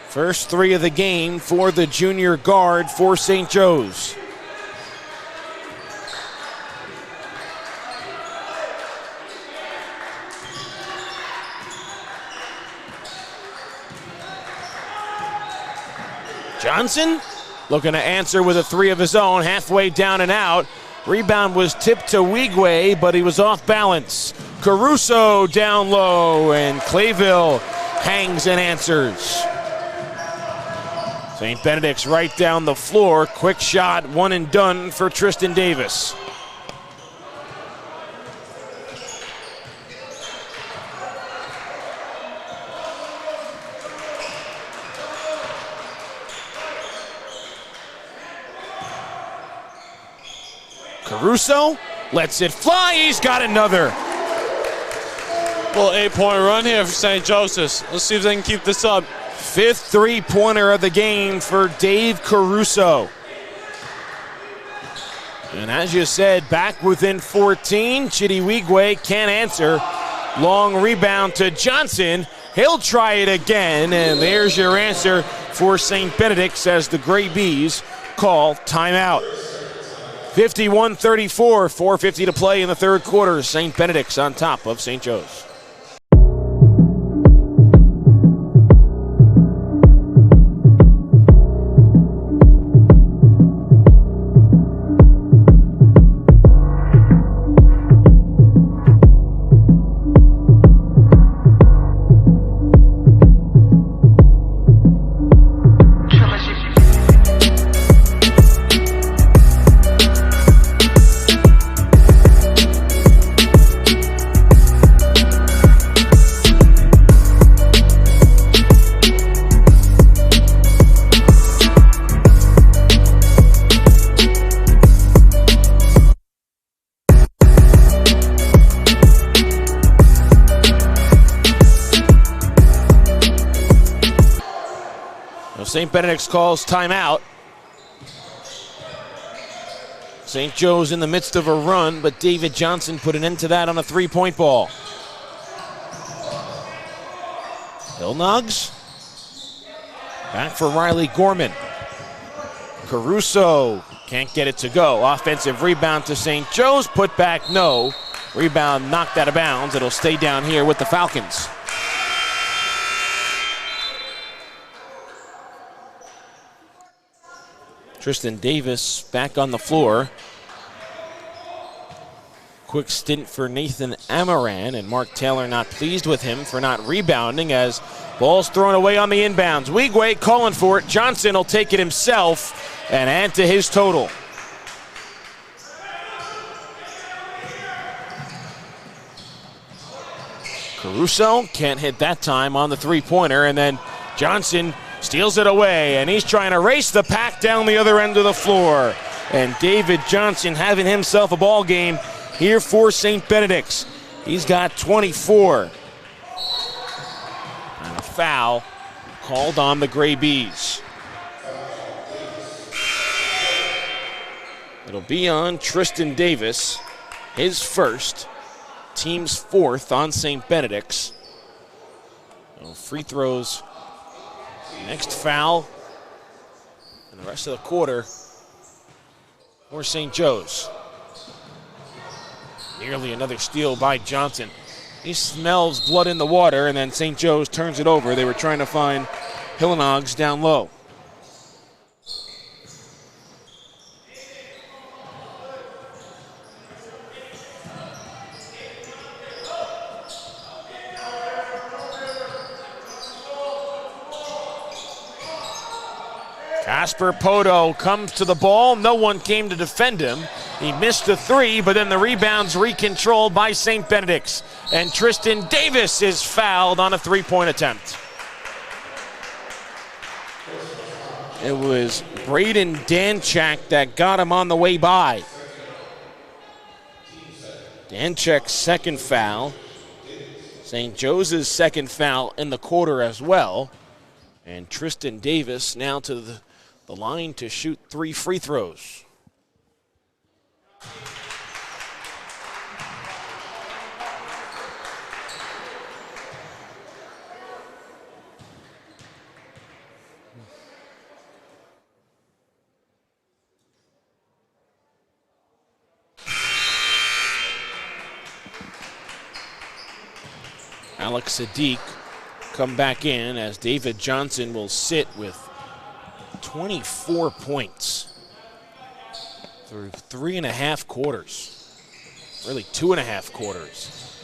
First three of the game for the junior guard for St. Joe's. Johnson looking to answer with a three of his own, halfway down and out. Rebound was tipped to Wigwe, but he was off balance. Caruso down low, and Clayville hangs and answers. St. Benedict's right down the floor. Quick shot, one and done for Tristan Davis. Caruso lets it fly. He's got another.
Little 8-point run here for St. Joseph's. Let's see if they can keep this up.
Fifth three-pointer of the game for Dave Caruso. And as you said, back within 14. Chidi Wigwe can't answer. Long rebound to Johnson. He'll try it again, and there's your answer for St. Benedict's as the Gray Bees call timeout. 51-34, 4:50 to play in the third quarter. St. Benedict's on top of St. Joe's. St. Benedict's calls timeout. St. Joe's in the midst of a run, but David Johnson put an end to that on a three-point ball. Hillnogs. Back for Riley Gorman. Caruso can't get it to go. Offensive rebound to St. Joe's. Put back, no. Rebound knocked out of bounds. It'll stay down here with the Falcons. Tristan Davis back on the floor. Quick stint for Nathan Amaran, and Mark Taylor not pleased with him for not rebounding as ball's thrown away on the inbounds. Wigwe calling for it. Johnson will take it himself and add to his total. Caruso can't hit that time on the three-pointer, and then Johnson steals it away, and he's trying to race the pack down the other end of the floor. And David Johnson having himself a ball game here for St. Benedict's. He's got 24. And a foul called on the Gray Bees. It'll be on Tristan Davis, his first, team's fourth on St. Benedict's. So free throws. Next foul, and the rest of the quarter for St. Joe's. Nearly another steal by Johnson. He smells blood in the water, and then St. Joe's turns it over. They were trying to find Hillnogs down low. Casper Poto comes to the ball. No one came to defend him. He missed the three, but then the rebound's recontrolled by St. Benedict's. And Tristan Davis is fouled on a three-point attempt. It was Braden Danchak that got him on the way by. Danchak's second foul. St. Joe's second foul in the quarter as well. And Tristan Davis now to the line to shoot 3 free throws. Alex Sadiq come back in as David Johnson will sit with 24 points through 3.5 quarters. Really 2.5 quarters.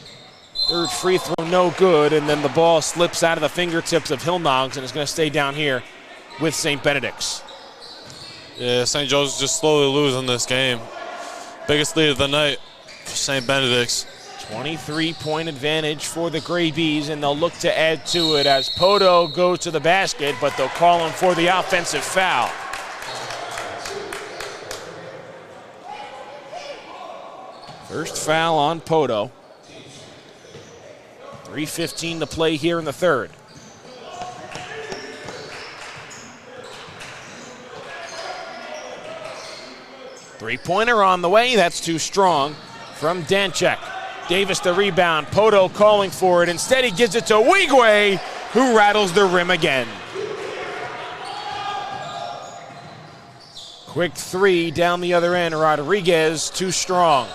Third free throw no good, and then the ball slips out of the fingertips of Hillnogs and is going to stay down here with St. Benedicts.
Yeah, St. Joe's just slowly losing this game. Biggest lead of the night for St. Benedicts.
23-point advantage for the Gray Bees, and they'll look to add to it as Poto goes to the basket, but they'll call him for the offensive foul. First foul on Poto. 3:15 to play here in the third. Three-pointer on the way, that's too strong from Danchak. Davis the rebound, Poto calling for it. Instead he gives it to Wigwe, who rattles the rim again. Quick three down the other end, Rodriguez too strong.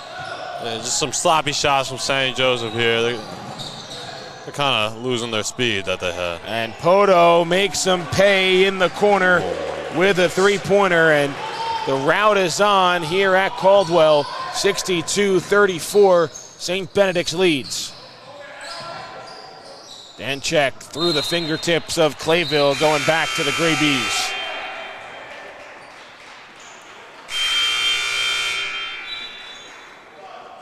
Yeah, just some sloppy shots from St. Joseph here. They're kind of losing their speed that they had.
And Poto makes them pay in the corner with a three-pointer, and the rout is on here at Caldwell. 62-34. St. Benedict's leads. Danchak through the fingertips of Clayville, going back to the Gray Bees.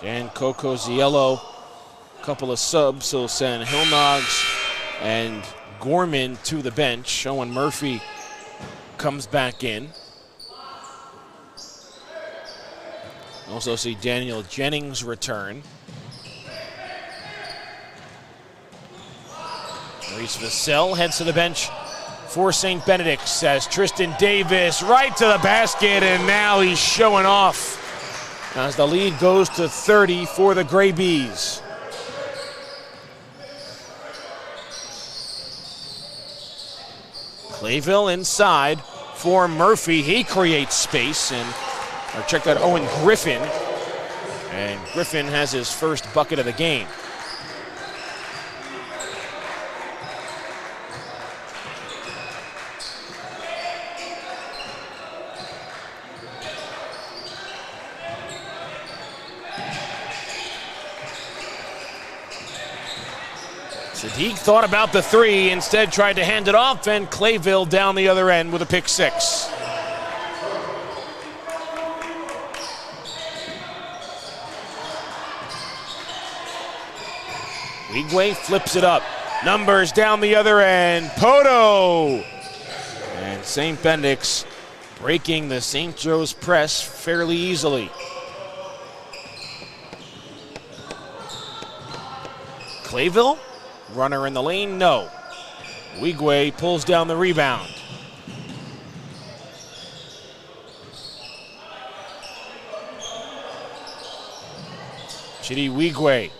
Jan Cocoziello, a couple of subs, he'll send Hillnogs and Gorman to the bench. Owen Murphy comes back in. Also see Daniel Jennings return. Maurice Vassell heads to the bench for St. Benedict's as Tristan Davis right to the basket, and now he's showing off as the lead goes to 30 for the Gray Bees. Clayville inside for Murphy. He creates space, and check out Owen Griffin. And Griffin has his first bucket of the game. Sadiq thought about the three, instead tried to hand it off, and Clayville down the other end with a pick six. Wigwe flips it up. Numbers down the other end. Poto! And St. Benedict's breaking the St. Joe's press fairly easily. Clayville? Runner in the lane? No. Wigwe pulls down the rebound. Chidi Wigwe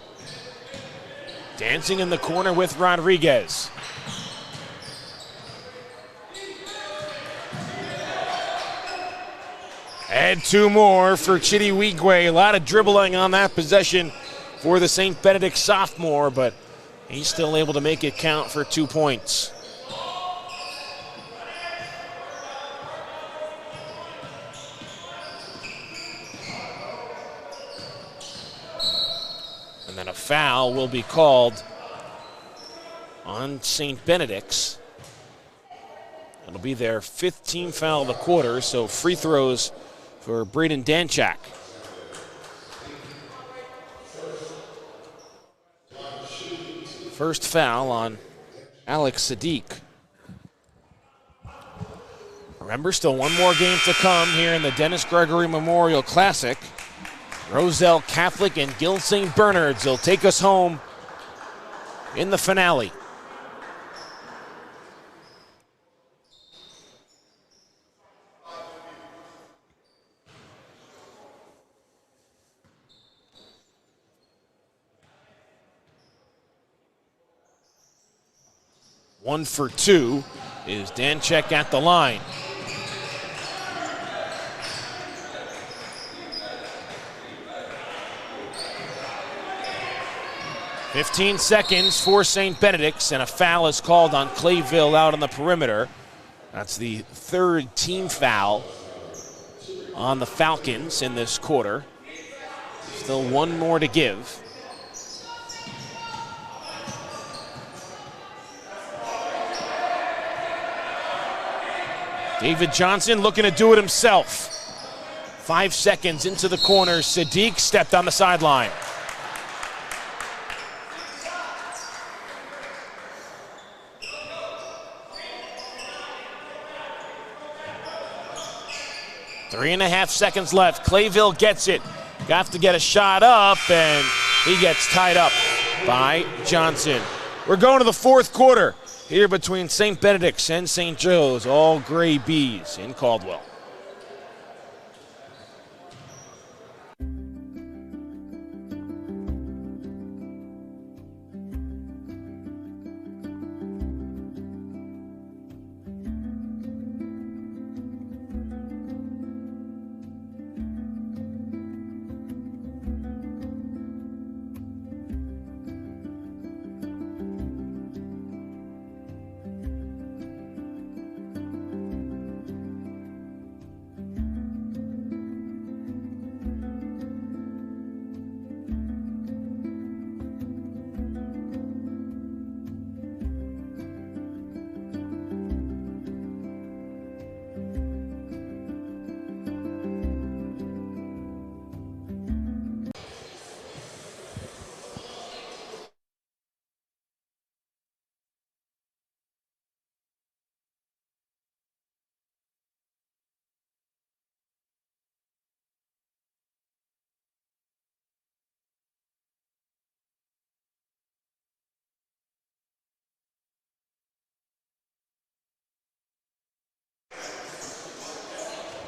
dancing in the corner with Rodriguez. Add two more for Chidi Wigwe. A lot of dribbling on that possession for the St. Benedict sophomore, but he's still able to make it count for 2 points. And then a foul will be called on St. Benedict's. It'll be their 5th team foul of the quarter, so free throws for Braden Danchak. First foul on Alex Sadiq. Remember, still one more game to come here in the Dennis Gregory Memorial Classic. Roselle Catholic and Guild St. Bernard's will take us home in the finale. One for two is Danchek at the line. "15 seconds for St. Benedicts, and a foul is called on Clayville out on the perimeter. That's the third team foul on the Falcons in this quarter. Still one more to give. David Johnson looking to do it himself. 5 seconds into the corner, Sadiq stepped on the sideline. Three and a half seconds left. Clayville gets it. Got to get a shot up, and he gets tied up by Johnson. We're going to the fourth quarter here between St. Benedict's and St. Joe's, all Gray Bees in Caldwell.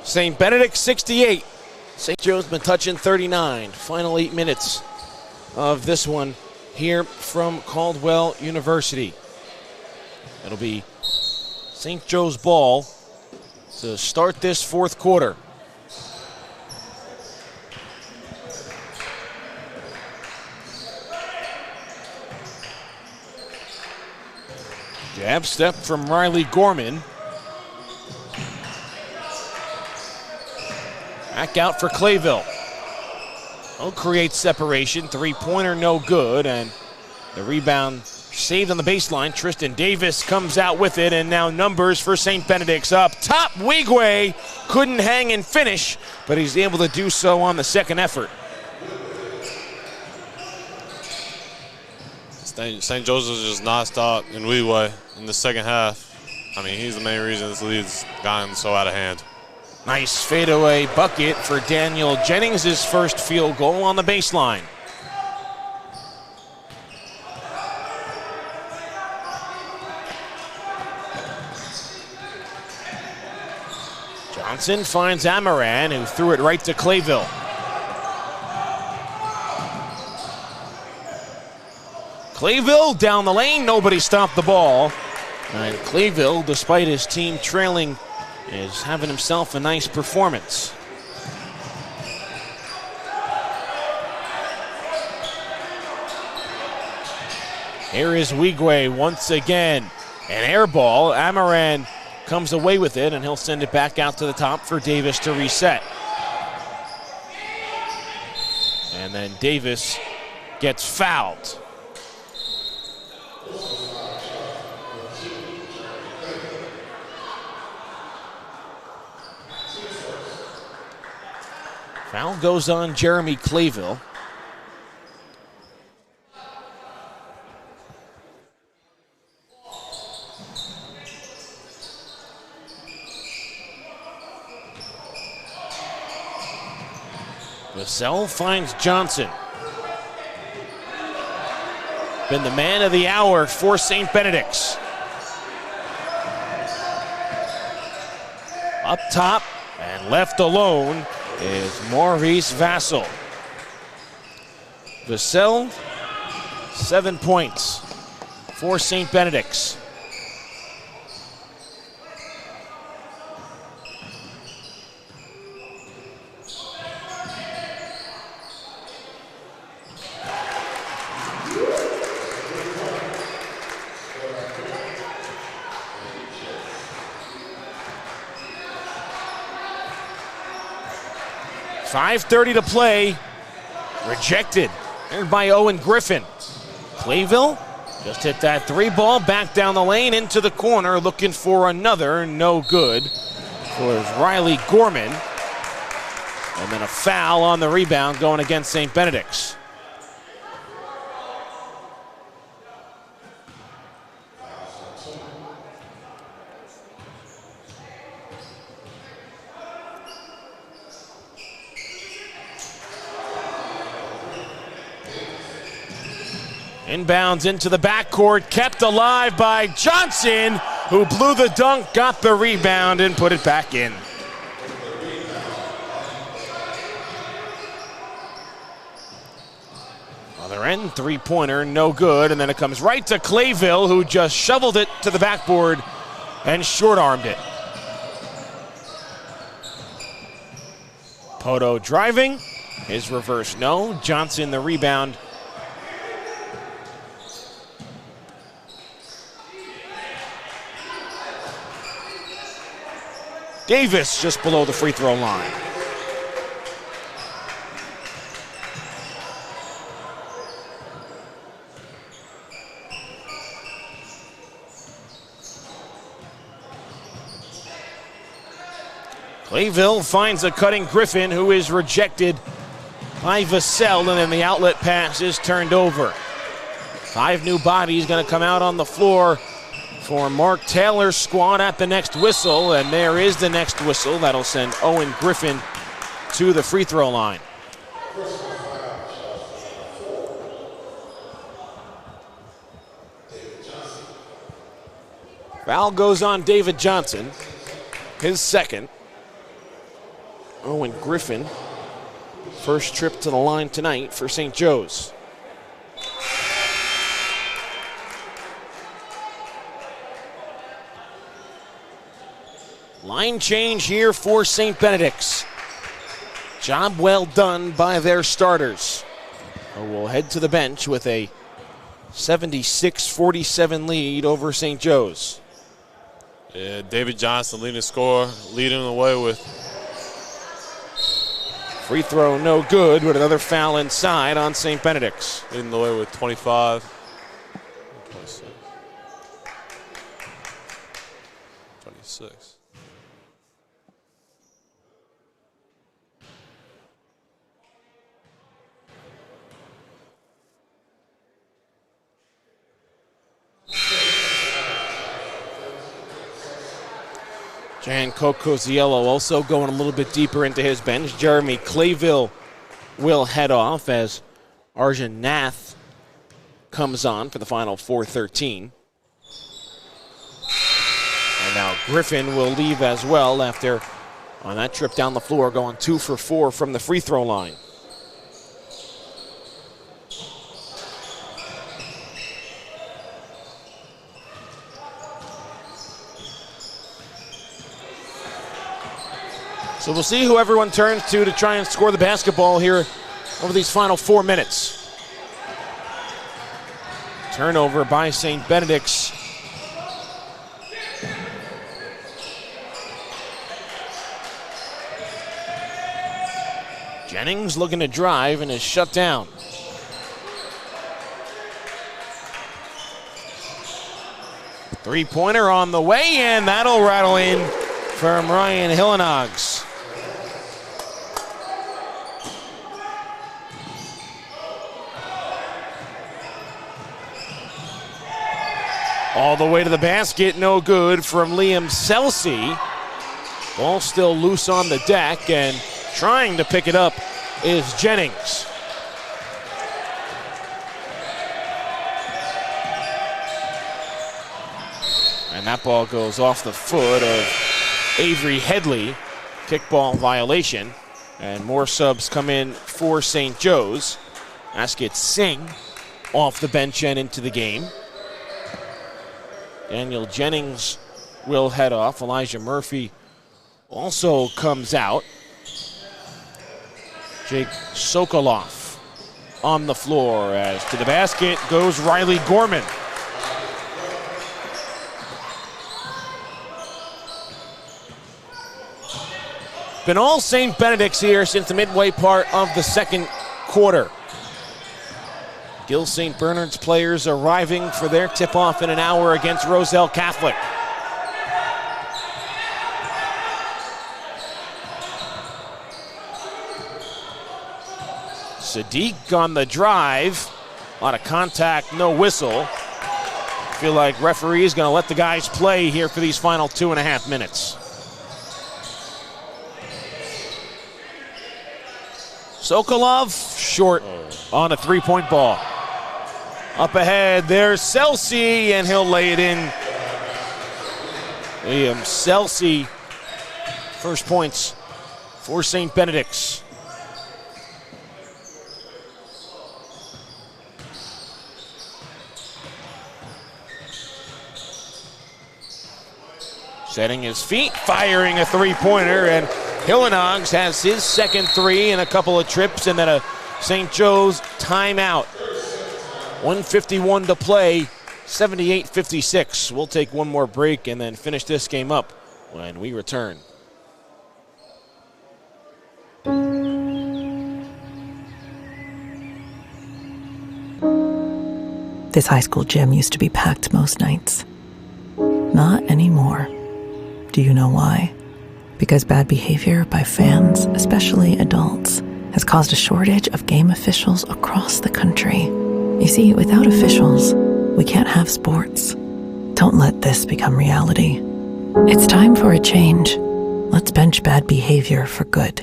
St. Benedict's 68, St. Joe's Metuchen 39. Final 8 minutes of this one here from Caldwell University. It'll be St. Joe's ball to start this fourth quarter. Jab step from Riley Gorman. Back out for Clayville. Will create separation. Three-pointer no good, and the rebound saved on the baseline. Tristan Davis comes out with it, and now numbers for St. Benedict's up top. Wigwe couldn't hang and finish, but he's able to do so on the second effort.
St. Joseph's just notched out in Wigwe in the second half. I mean, he's the main reason this lead's gotten so out of hand.
Nice fadeaway bucket for Daniel Jennings' first field goal on the baseline. Johnson finds Amaran, who threw it right to Clayville. Clayville down the lane, nobody stopped the ball. And Clayville, despite his team trailing, is having himself a nice performance. Here is Wigwe once again. An air ball. Amaran comes away with it, and he'll send it back out to the top for Davis to reset. And then Davis gets fouled. Foul goes on Jeremy Clayville. Vassell finds Johnson. Been the man of the hour for St. Benedicts. Up top and left alone is Maurice Vassell. Vassell, 7 points for St. Benedicts. .5:30 to play. Rejected. Earned by Owen Griffin. Clayville just hit that 3 ball back down the lane into the corner, looking for another. No good for Riley Gorman. And then a foul on the rebound going against St. Benedicts. Inbounds into the backcourt, kept alive by Johnson, who blew the dunk, got the rebound, and put it back in. Other end, three-pointer, no good, and then it comes right to Clayville, who just shoveled it to the backboard and short-armed it. Poto driving, his reverse no, Johnson the rebound. Davis just below the free throw line. Clayville finds a cutting Griffin, who is rejected by Vassell, and then the outlet pass is turned over. 5 new bodies going to come out on the floor for Mark Taylor's squad at the next whistle, and there is the next whistle. That'll send Owen Griffin to the free throw line. Foul goes on David Johnson, his second. Owen Griffin, first trip to the line tonight for St. Joe's. Line change here for St. Benedicts. Job well done by their starters, who will head to the bench with a 76-47 lead over St. Joe's.
Yeah, David Johnson leading the score, leading the way with.
Free throw no good, but another foul inside on St. Benedicts.
Leading the way with 25. 26. 26.
Jan Coziello also going a little bit deeper into his bench. Jeremy Clayville will head off as Arjun Nath comes on for the final 4:13. And now Griffin will leave as well after, on that trip down the floor, going 2 for 4 from the free throw line. So we'll see who everyone turns to try and score the basketball here over these final 4 minutes. Turnover by St. Benedicts. Jennings looking to drive and is shut down. Three-pointer on the way, and that'll rattle in from Ryan Hillenogs. All the way to the basket, no good from Liam Selsey. Ball still loose on the deck, and trying to pick it up is Jennings. And that ball goes off the foot of Avery Headley. Kickball violation. And more subs come in for St. Joe's. Askit Singh off the bench and into the game. Daniel Jennings will head off. Elijah Murphy also comes out. Jake Sokolov on the floor, as to the basket goes Riley Gorman. Been all St. Benedicts here since the midway part of the second quarter. Gill St. Bernard's players arriving for their tip-off in an hour against Roselle Catholic. Sadiq on the drive. A lot of contact, no whistle. Feel like referee is going to let the guys play here for these final 2.5 minutes. Sokolov short on a three-point ball. Up ahead, there's Celsi, and he'll lay it in. Liam Celsi, first points for St. Benedicts. Setting his feet, firing a three-pointer, and Hillenogs has his second three and a couple of trips, and then a St. Joe's timeout. 1:51 to play, 78-56. We'll take one more break and then finish this game up when we return.
This high school gym used to be packed most nights. Not anymore. Do you know why? Because bad behavior by fans, especially adults, has caused a shortage of game officials across the country. You see, without officials, we can't have sports. Don't let this become reality. It's time for a change. Let's bench bad behavior for good.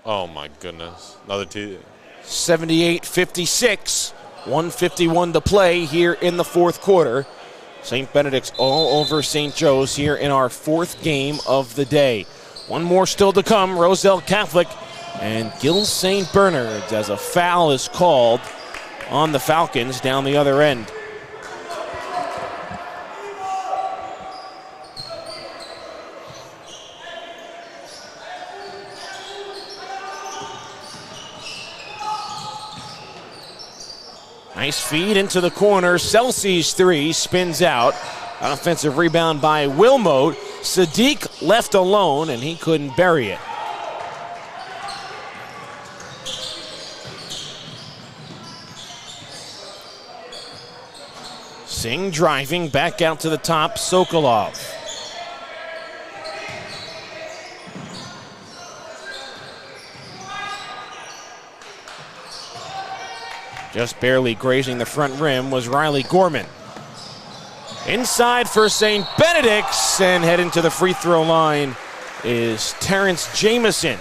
Oh my goodness. Another T.
78-56. 1:51 to play here in the fourth quarter. St. Benedict's all over St. Joe's here in our fourth game of the day. One more still to come, Roselle Catholic and Gill St. Bernard's, as a foul is called on the Falcons down the other end. Nice feed into the corner. Celsi's three spins out. An offensive rebound by Wilmote. Sadiq left alone, and he couldn't bury it. Singh driving back out to the top. Sokolov. Just barely grazing the front rim was Riley Gorman. Inside for St. Benedict's, and heading to the free throw line is Terrence Jamison.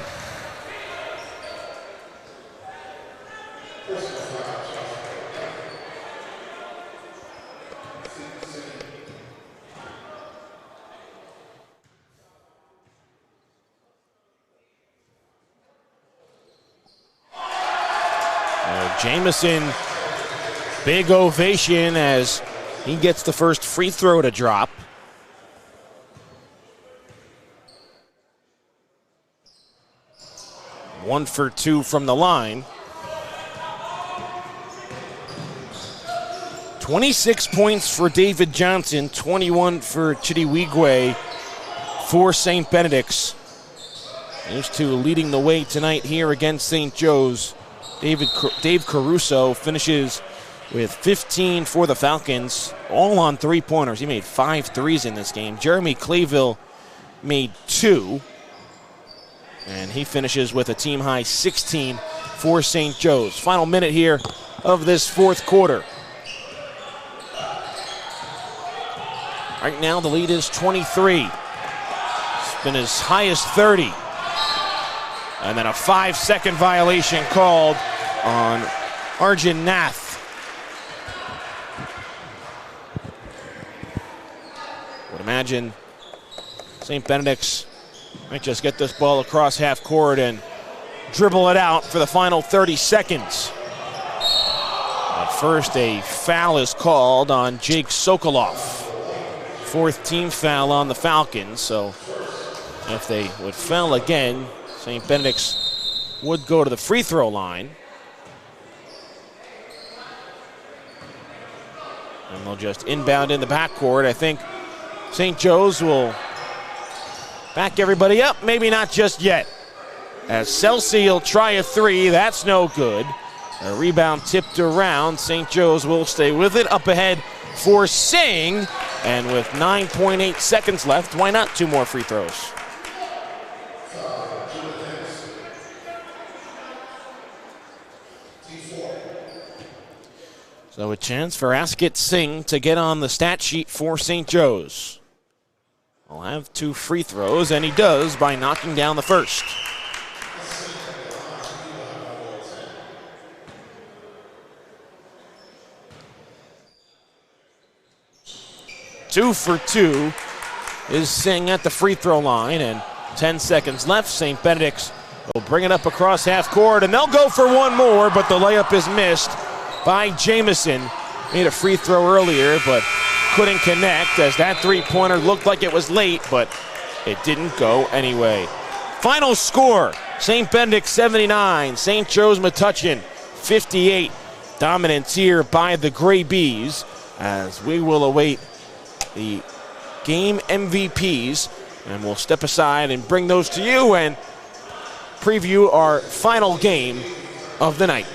Jamison, big ovation as he gets the first free throw to drop. One for two from the line. 26 points for David Johnson, 21 for Chidiwigwe for St. Benedict's. Those two leading the way tonight here against St. Joe's. Dave Caruso finishes with 15 for the Falcons, all on three-pointers. He made 5 threes in this game. Jeremy Clayville made 2, and he finishes with a team-high 16 for St. Joe's. Final minute here of this fourth quarter. Right now the lead is 23. It's been as high as 30. And then a 5-second violation called on Arjun Nath. Would imagine St. Benedicts might just get this ball across half court and dribble it out for the final 30 seconds. At first, a foul is called on Jake Sokolov. 4th team foul on the Falcons, so if they would foul again, St. Benedict's would go to the free throw line. And they'll just inbound in the backcourt. I think St. Joe's will back everybody up, maybe not just yet. As Celsi will try a 3, that's no good. A rebound tipped around. St. Joe's will stay with it. Up ahead for Singh. And with 9.8 seconds left, why not 2 more free throws? So a chance for Askit Singh to get on the stat sheet for St. Joe's. He'll have 2 free throws, and he does by knocking down the first. Two for 2 is Singh at the free throw line, and 10 seconds left. St. Benedict's will bring it up across half court, and they'll go for 1 more, but the layup is missed by Jamison. Made a free throw earlier, but couldn't connect as that 3-pointer looked like it was late, but it didn't go anyway. Final score, St. Benedict's 79, St. Joe's Metuchen 58. Dominance here by the Gray Bees as we will await the game MVPs, and we'll step aside and bring those to you and preview our final game of the night.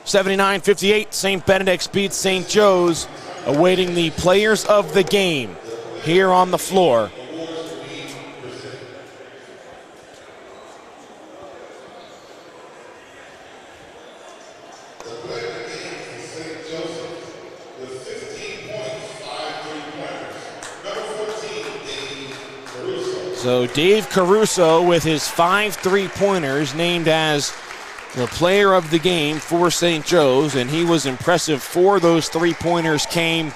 (79-58), St. Benedict's beats St. Joe's, awaiting the players of the game here on the floor. So Dave Caruso with his 5 3-pointers named as the player of the game for St. Joe's, and he was impressive. 4 of those 3-pointers came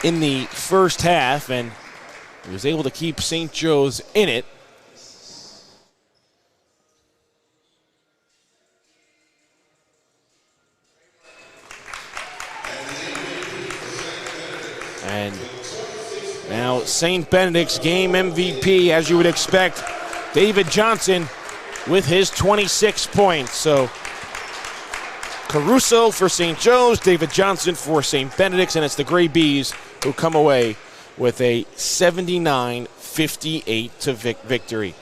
in the first half, and he was able to keep St. Joe's in it. And now St. Benedict's game MVP, as you would expect, David Johnson with his 26 points. So Caruso for St. Joe's, David Johnson for St. Benedict's, and it's the Gray Bees who come away with a 79-58 victory.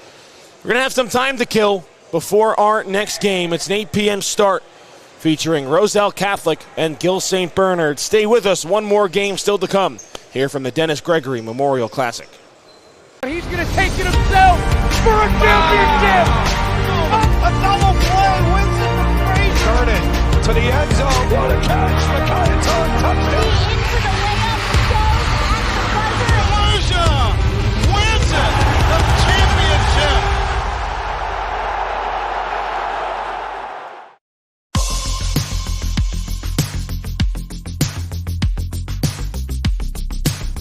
We're going to have some time to kill before our next game. It's an 8 p.m. start featuring Roselle Catholic and Gill St. Bernard. Stay with us. 1 more game still to come here from the Dennis Gregory Memorial Classic.
He's going to take it himself for a championship. A double play wins it from Frazier.
Turn it to the end zone. What a catch